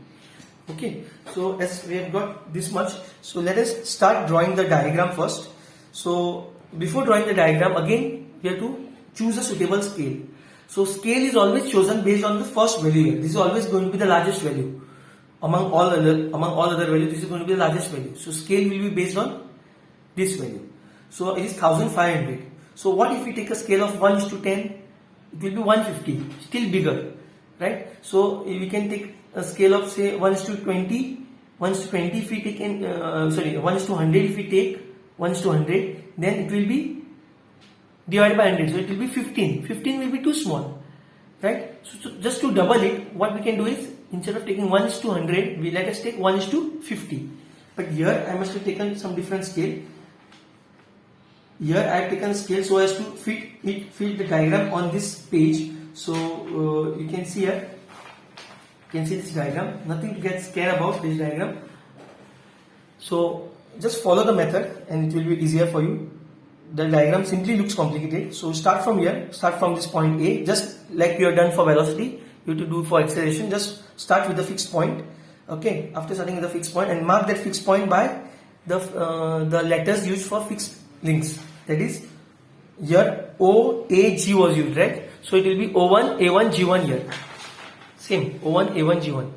Okay, so as we have got this much, so let us start drawing the diagram first. So before drawing the diagram, again we have to choose a suitable scale. So scale is always chosen based on the first value here. This is always going to be the largest value among all other values. This is going to be the largest value. So scale will be based on this value. So it is 1500. So what if we take a scale of 1:10? It will be 150, still bigger, right? So we can take a scale of say 1:20. 1:20 if we take 1:100 if we take 1:100, then it will be divided by 100. So it will be 15. 15 will be too small, right? So just to double it, what we can do is, instead of taking 1:100, we let us take 1:50. But here I must have taken some different scale. Here I have taken scale so as to fit the diagram on this page. So you can see here You can see this diagram, nothing to get scared about this diagram. So just follow the method and it will be easier for you. The diagram simply looks complicated. So start from here, start from this point A, just like we have done for velocity, you have to do for acceleration. Just start with the fixed point. Okay, after starting with the fixed point, and mark that fixed point by the letters used for fixed links. That is, here O, A, G was used, right? So it will be O1, A1, G1 here. Same, O1, A1, G1.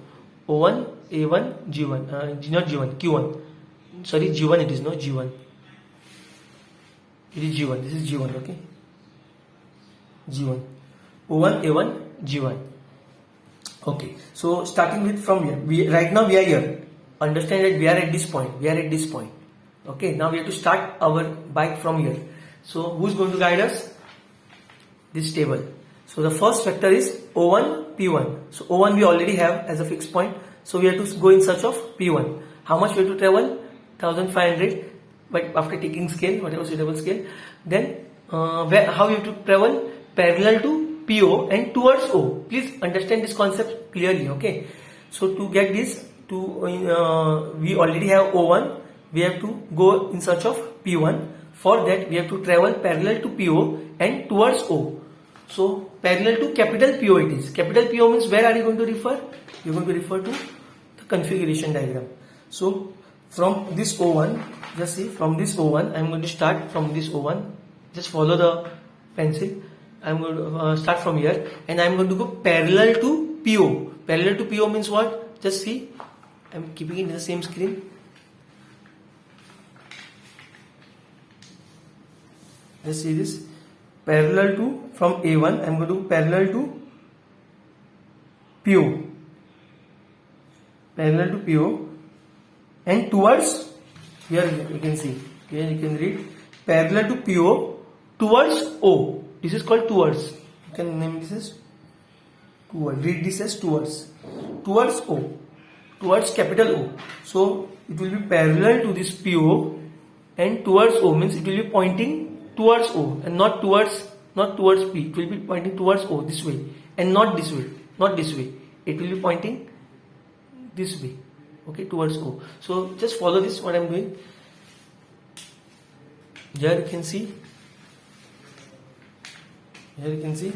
O1, A1, G1. Not G1, Q1. Sorry, G1 it is, no G1. It is G1. This is G1, okay? G1. O1, A1, G1. Okay, so starting with from here, right now we are here. Understand that we are at this point. We are at this point. Okay, now we have to start our bike from here. So who's going to guide us? This table. So the first vector is O1, P1. So O1 we already have as a fixed point. So we have to go in search of P1. How much we have to travel? 1500. But after taking scale, whatever suitable scale, then how you have to travel? Parallel to PO and towards O. Please understand this concept clearly. Okay. So to get this, we already have O1. We have to go in search of P1. For that, we have to travel parallel to PO and towards O. So parallel to capital PO it is. Capital PO means where are you going to refer? You are going to refer to the configuration diagram. So from this O1, just see, from this O1, I am going to start from this O1. Just follow the pencil. I am going to start from here and I am going to go parallel to PO. Parallel to PO means what? Just see, I am keeping it in the same screen. Just see this. Parallel to, from A1, I am going to parallel to PO. Parallel to PO and towards, here you can see, here you can read, parallel to PO towards O. This is called towards. You can name this as towards. Read this as towards. Towards O. Towards capital O. So it will be parallel to this PO and towards O, means it will be pointing towards O and not towards P. It will be pointing towards O this way and not this way. Not this way. It will be pointing this way. Okay, towards O. So just follow this, what I am doing. Here you can see. Here you can see.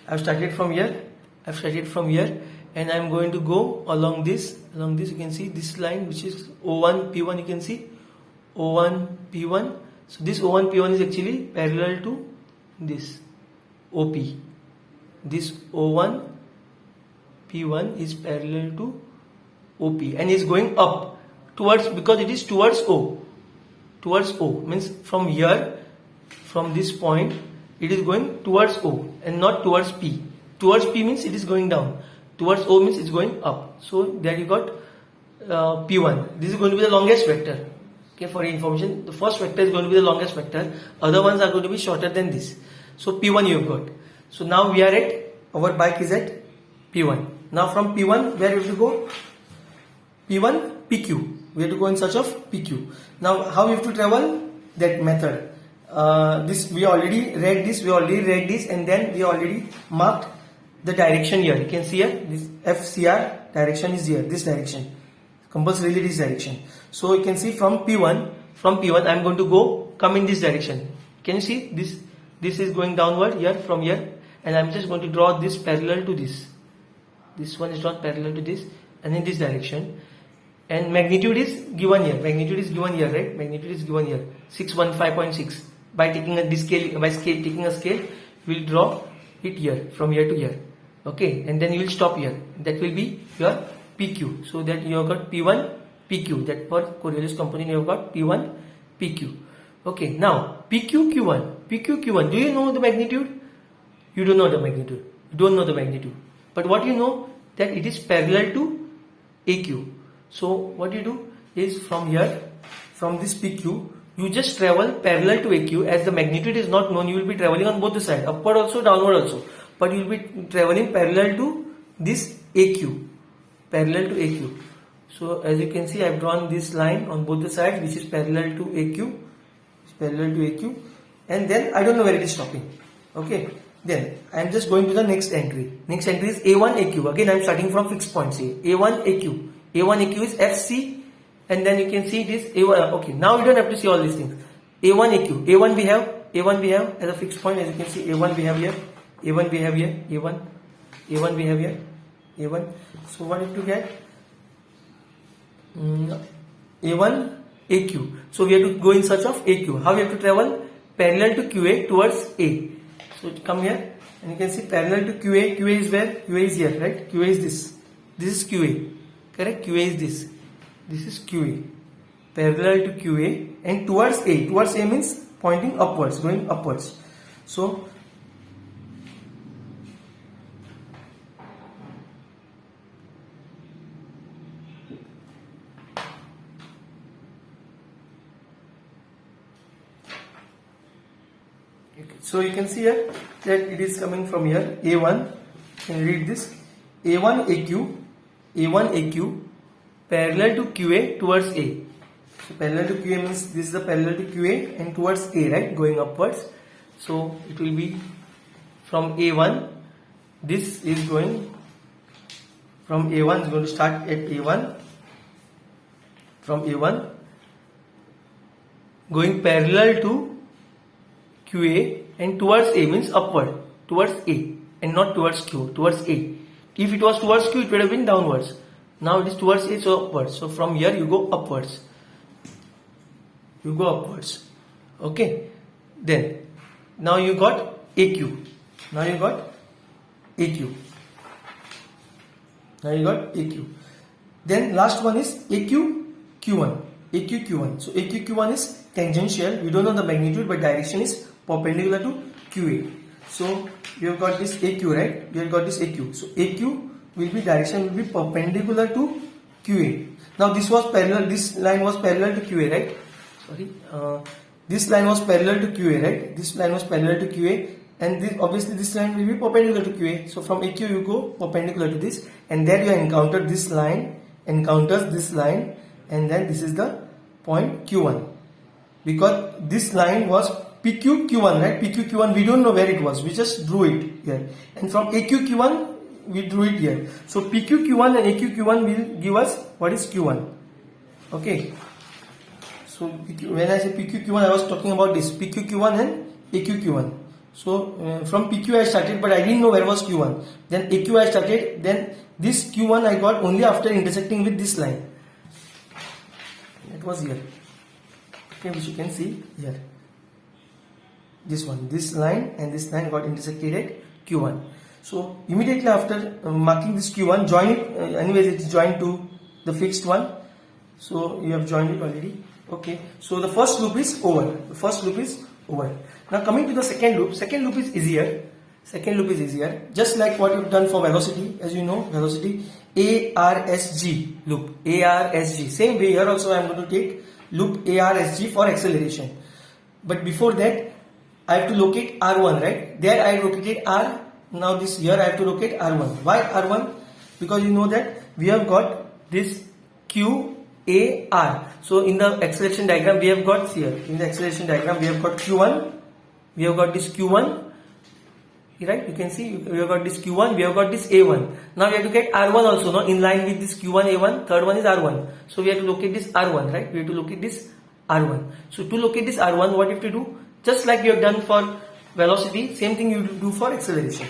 I have started from here. I have started from here, and I am going to go along this. Along this, you can see this line, which is O1 P1. You can see O1 P1. So this O1 P1 is actually parallel to this OP. This O1 P1 is parallel to OP and is going up towards, because it is towards O. Towards O means from here, from this point, it is going towards O and not towards P. Towards P means it is going down. Towards O means it's going up. So there you got P1. This is going to be the longest vector. Okay, for your information, the first vector is going to be the longest vector. Other ones are going to be shorter than this. So P1 you have got. So now we are at, our bike is at P1. Now from P1, where you have to go? P1, PQ. We have to go in search of PQ. Now how you have to travel? That method. This we already read this, and then we already marked the direction here. You can see here, this FCR direction is here, this direction. Compulsorily this direction. So you can see from P1 I am going to come in this direction. Can you see this? This is going downward here, from here, and I am just going to draw this parallel to this. This one is drawn parallel to this, and in this direction. And magnitude is given here. Magnitude is given here, right? Magnitude is given here, 615.6. By taking a scale, we will draw it here, from here to here. Okay, and then you will stop here. That will be your PQ. So that you have got P1, PQ. That for Coriolis component you have got P1, PQ. Okay, now PQ, Q1. PQ, Q1. Do you know the magnitude? You don't know the magnitude. You don't know the magnitude. But what you know, that it is parallel to AQ. So what you do is, from here, from this PQ, you just travel parallel to AQ. As the magnitude is not known, you will be traveling on both the sides, upward also, downward also. But you will be traveling parallel to this AQ. Parallel to AQ. So as you can see, I have drawn this line on both the sides, which is parallel to AQ. It's parallel to AQ. And then I don't know where it is stopping. Okay. Then I am just going to the next entry. Next entry is A1 AQ. Again I am starting from fixed points here. A1 AQ. A1 AQ is FC, and then you can see it is A1. Okay, now you don't have to see all these things. A1 AQ. A1 we have as a fixed point, as you can see. A1 we have here. A1 we have here. A1. A1 we have here. A1. So what have to get? A1 AQ. So we have to go in search of AQ. How we have to travel? Parallel to QA towards A. So come here and you can see parallel to QA. QA is where? QA is here, right? QA is this. This is QA. Correct? QA is this. This is QA. Parallel to QA and towards A. Towards A means pointing upwards, going upwards. So so you can see here that it is coming from here. A1, can you read this? A1 AQ, A1 AQ, parallel to QA towards A. So parallel to QA means this is the parallel to QA and towards A, right? Going upwards. So it will be from A1. This is going from A1, is going to start at A1. From A1, going parallel to QA and towards A means upward, towards A and not towards Q, towards A. If it was towards Q, it would have been downwards. Now it is towards A, so upwards. So from here you go upwards. You go upwards. Okay. Then now you got AQ. Now you got AQ. Now you got AQ. Then last one is AQ Q1. AQ Q1. So AQ Q1 is tangential. We don't know the magnitude, but direction is perpendicular to QA. So we have got this AQ, right? We have got this AQ. So AQ will be, direction will be perpendicular to QA. Now this was parallel. This line was parallel to QA, right? Sorry. This line was parallel to QA, right? This line was parallel to QA, and this, obviously this line will be perpendicular to QA. So from AQ you go perpendicular to this, and there you encounter this line, encounters this line, and then this is the point Q1. Because this line was PQ Q1, right? PQ Q1, we don't know where it was. We just drew it here. And from AQ Q1, we drew it here. So PQ Q1 and AQ Q1 will give us what is Q1. Okay. So when I say PQ Q1, I was talking about this PQ Q1 and AQ Q1. So from PQ I started, but I didn't know where was Q1. Then AQ I started. Then this Q1 I got only after intersecting with this line. It was here. Okay, which you can see here. This one, this line and this line got intersected at Q1. So immediately after marking this Q1, join it. Anyways, it's joined to the fixed one. So you have joined it already. Okay. So the first loop is over. The first loop is over. Now coming to the second loop. Second loop is easier. Second loop is easier. Just like what you've done for velocity. As you know, velocity ARSG loop. ARSG. Same way here also I am going to take loop ARSG for acceleration. But before that, I have to locate R1, right? There I located R. Now this here I have to locate R1. Why R1? Because you know that we have got this Q, A, R. So in the acceleration diagram we have got here. In the acceleration diagram we have got Q1. We have got this Q1. Right? You can see we have got this Q1. We have got this A1. Now we have to get R1 also. Now in line with this Q1, A1. Third one is R1. So we have to locate this R1. Right? We have to locate this R1. So to locate this R1, what you have to do? Just like you have done for velocity, same thing you do for acceleration.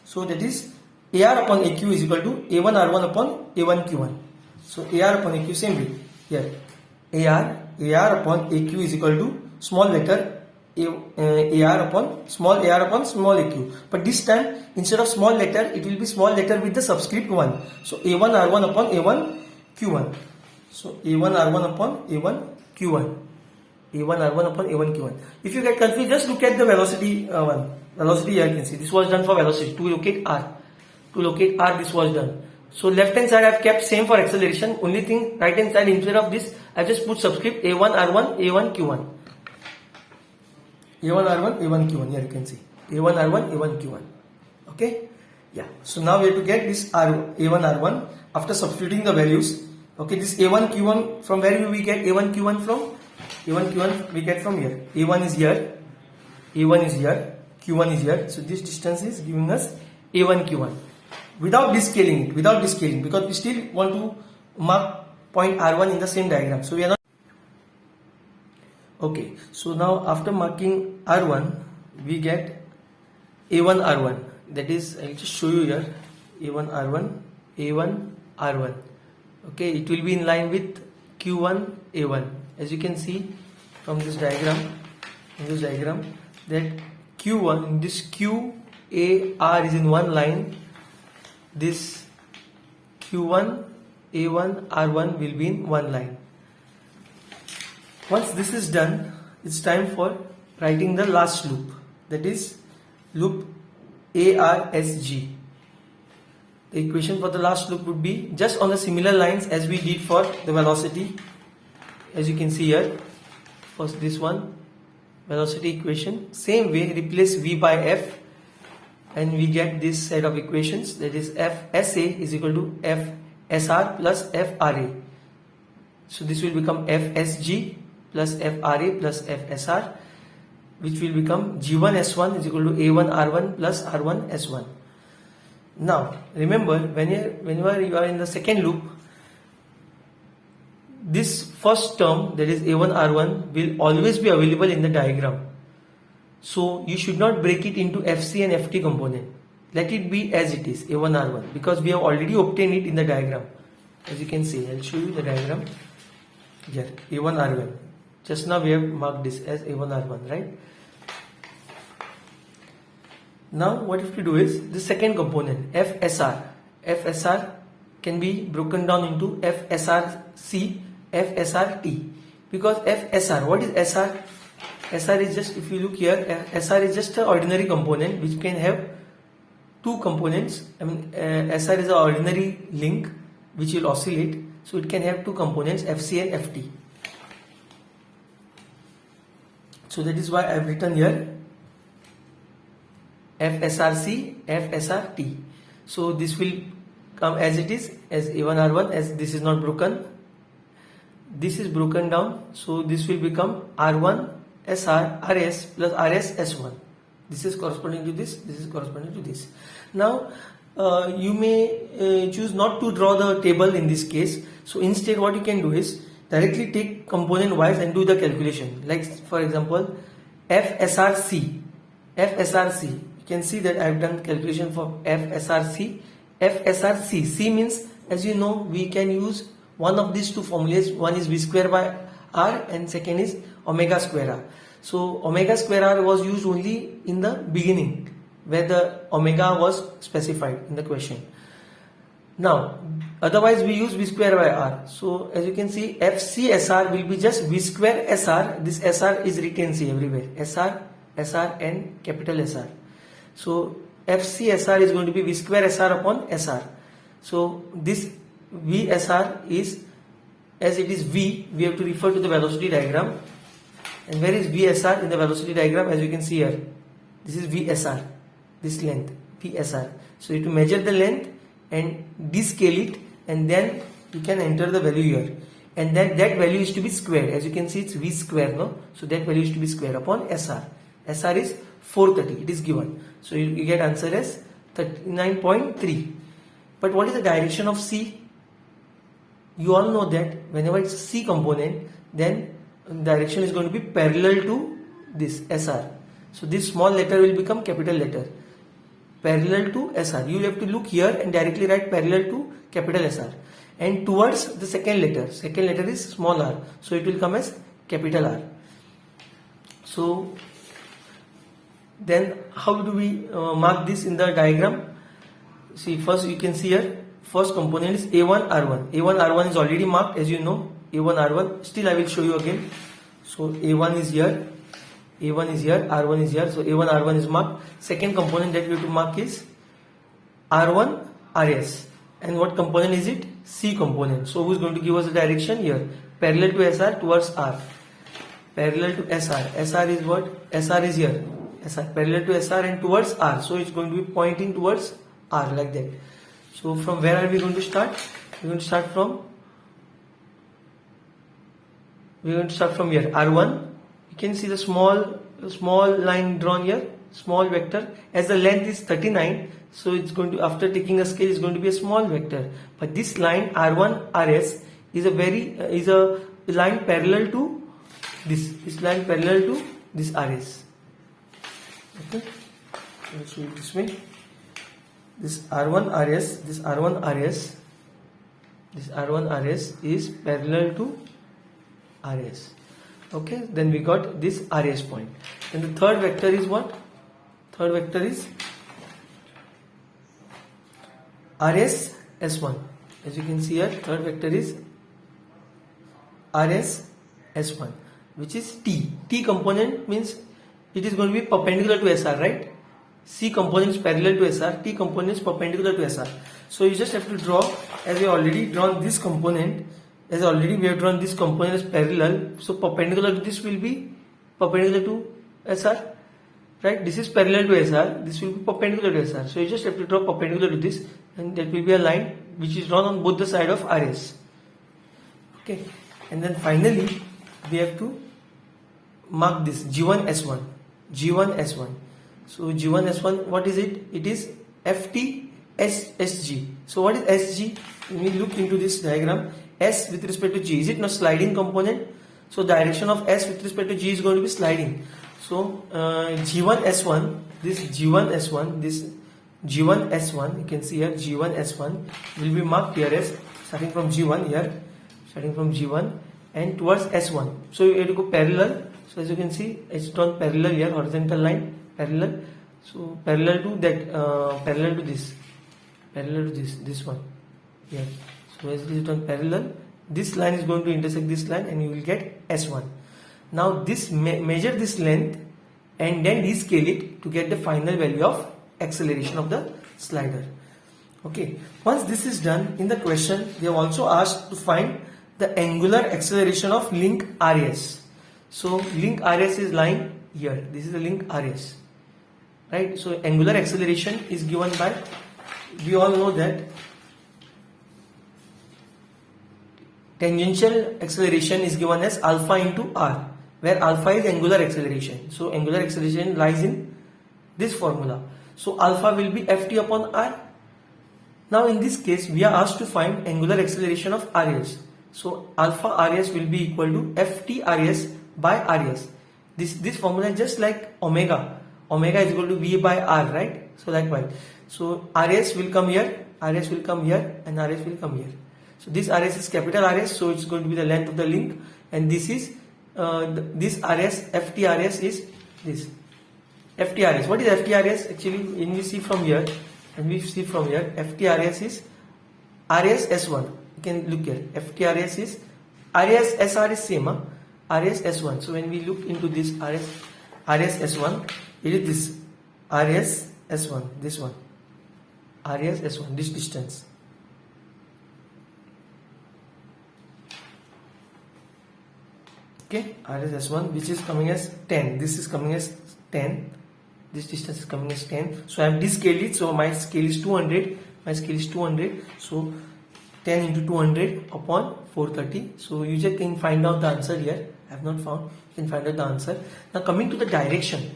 So that is AR upon AQ is equal to A1 R1 upon A1 Q1. So AR upon AQ, same way. Here AR upon AQ is equal to small letter AR upon small AQ. But this time instead of small letter, it will be small letter with the subscript 1. So A1 R1 upon A1 Q1. So A1 R1 upon A1 Q1. A1 R1 upon A1 Q1. If you get confused, just look at the velocity one. Velocity here you can see. This was done for velocity. To locate R. To locate R, this was done. So left hand side I have kept same for acceleration. Only thing, right hand side instead of this, I just put subscript A1 R1 A1 Q1. A1 R1 A1 Q1. Here you can see. A1 R1 A1 Q1. Okay? Yeah. So now we have to get this A1 R1 after substituting the values. Okay, this A1 Q1, from where will we get A1 Q1 from? A1 Q1 we get from here. A1 is here. A1 is here. Q1 is here. So this distance is giving us A1 Q1 without descaling it, because we still want to mark point R1 in the same diagram. So we are not. Okay, so now after marking R1, we get A1 R1. That is, I'll just show you here. A1 R1, A1 R1. Okay, it will be in line with Q1 A1. As you can see from this diagram, that Q1, this Q A R is in one line. This Q1 A1 R1 will be in one line. Once this is done, it's time for writing the last loop, that is loop ARSG. The equation for the last loop would be just on the similar lines as we did for the velocity. As you can see here, first this one, velocity equation, same way replace V by F and we get this set of equations, that is FSA is equal to FSR plus FRA. So this will become FSG plus FRA plus FSR, which will become G1 S1 is equal to A1 R1 plus R1 S1. Now remember, whenever you are in the second loop, this first term, that is A1 R1, will always be available in the diagram. So you should not break it into FC and FT component. Let it be as it is, A1 R1, because we have already obtained it in the diagram. As you can see, I'll show you the diagram here, A1 R1. Just now we have marked this as A1 R1, right? Now what you have to do is the second component, FSR. FSR can be broken down into FSRC, FSRT. Because FSR, what is SR? SR is just, if you look here, SR is just an ordinary component which can have two components. I mean, SR is an ordinary link which will oscillate. So it can have two components, FC and FT. So that is why I have written here FSRC, FSRT. So this will come as it is, as A1 R1, as this is not broken. This is broken down, so this will become R1 SR RS plus RS S1. This is corresponding to this, this is corresponding to this. Now you may choose not to draw the table in this case. So instead what you can do is directly take component wise and do the calculation. Like for example, FSRC. You can see that I have done calculation for FSRC. FSRC, C means, as you know, we can use one of these two formulas. One is V square by R and second is omega square R. So omega square R was used only in the beginning where the omega was specified in the question. Now otherwise we use V square by R. So as you can see, FCSR will be just V square SR. This SR is written C everywhere. SR, SR and capital SR. So FCSR is going to be V square SR upon SR. So this VSR is, as it is V, we have to refer to the velocity diagram. And where is VSR in the velocity diagram? As you can see here, this is VSR, this length, VSR. So you have to measure the length and descale it, and then you can enter the value here. And then that value is to be squared. As you can see, it's V square, no? So that value is to be squared upon SR. SR is 430, it is given. So you get answer as 39.3. But what is the direction of C? You all know that whenever it's a C component, then direction is going to be parallel to this SR. So this small letter will become capital letter. Parallel to SR. You have to look here and directly write parallel to capital SR. And towards the second letter. Second letter is small r. So it will come as capital R. So then how do we mark this in the diagram? See, first you can see here, first component is A1 R1. A1 R1 is already marked, as you know. A1 R1, still I will show you again. So A1 is here, A1 is here, R1 is here. So A1 R1 is marked. Second component that we have to mark is R1 RS. And what component is it? C component. So who is going to give us the direction here? Parallel to SR towards R. Parallel to SR. SR is what? SR is here. SR parallel to SR and towards R. So it's going to be pointing towards R like that. So from where are we going to start? We're going to start from here. R1. You can see the small line drawn here. small vector. As the length is 39, so it's going to, after taking a scale, it's going to be a small vector. But this line R1 RS is a line parallel to this line parallel to this RS. Okay, let's do it this way. This R1 RS is parallel to RS. Okay, then we got this RS point. And the third vector is what? Third vector is RS S1. As you can see here, third vector is RS S1, which is T. T component means it is going to be perpendicular to SR, right? C component is parallel to SR, T component is perpendicular to SR. So you just have to draw, as we already drawn this component, we have drawn this component as parallel, so perpendicular to this will be perpendicular to SR, right? This is parallel to SR, this will be perpendicular to SR. So you just have to draw perpendicular to this, and that will be a line which is drawn on both the side of RS. Okay, and then finally we have to mark this G1 S1. G1 S1. So G1 S1, what is it? It is FT SG. So what is SG? When we look into this diagram, S with respect to G, is it not sliding component? So direction of S with respect to G is going to be sliding. So G1 S1, this G1 S1, this G1 S1, you can see here G1 S1 will be marked here as starting from G1 here, starting from G1 and towards S1. So you have to go parallel. So as you can see, it's drawn parallel here, horizontal line, parallel. So parallel to that, parallel to this one here. So as it is drawn parallel, this line is going to intersect this line, and you will get S1. Now this measure this length and then descale it to get the final value of acceleration of the slider. Okay. Once this is done, in the question they have also asked to find the angular acceleration of link RS. So link RS is lying here. This is the link RS, right? So angular acceleration is given by, we all know that tangential acceleration is given as alpha into r, where alpha is angular acceleration. So angular acceleration lies in this formula. So alpha will be ft upon r. Now in this case we are asked to find angular acceleration of RS. So alpha RS will be equal to ft RS by RS. This formula is just like omega. Omega is equal to V by R, right? So likewise. So RS will come here, RS will come here, and RS will come here. So this RS is capital RS, so it's going to be the length of the link, and this is this RS, FTRS is this. FTRS. What is FTRS? Actually, when we see from here, FTRS is RS S1. You can look here. FTRS is RS SR is same, RS S1. So when we look into this RS S1, it is this RS S1, this one, RS S1, this distance. Okay, RS S1, which is coming as 10. This is coming as 10. This distance is coming as 10. So I have descaled it. So my scale is 200. So 10 into 200 upon 430. So you just can find out the answer here. I have not found. You can find out the answer. Now coming to the direction.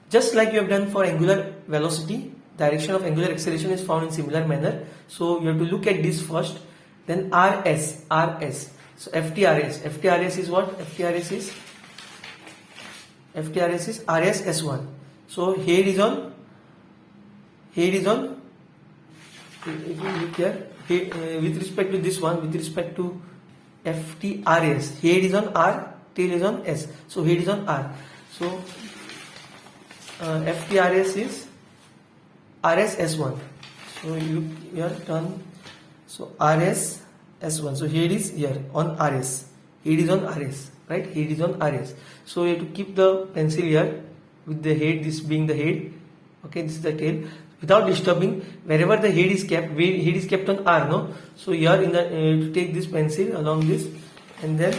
Just like you have done for angular velocity, direction of angular acceleration is found in similar manner. So you have to look at this first. Then RS. So FTRS is what? FTRS is RS S1. So here is on. If you look here, with respect to this one, with respect to FTRS, here is on R, tail is on S. So here is on R. So FTRS is RS S1. So you here turn. So RS S1. So head is here on RS. Head is on RS, right? Head is on RS. So you have to keep the pencil here with the head, this being the head. Okay, this is the tail. Without disturbing, wherever the head is kept, head is kept on R, no? So here in the to take this pencil along this, and then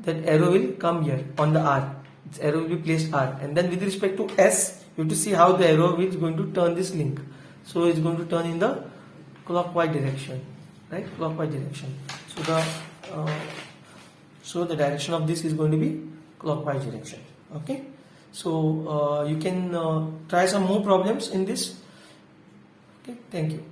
that arrow will come here on the R. This arrow will be placed R, and then with respect to S, you have to see how the arrow is going to turn this link. So it's going to turn in the clockwise direction, right? Clockwise direction. So the direction of this is going to be clockwise direction. Okay, so you can try some more problems in this. Okay, thank you.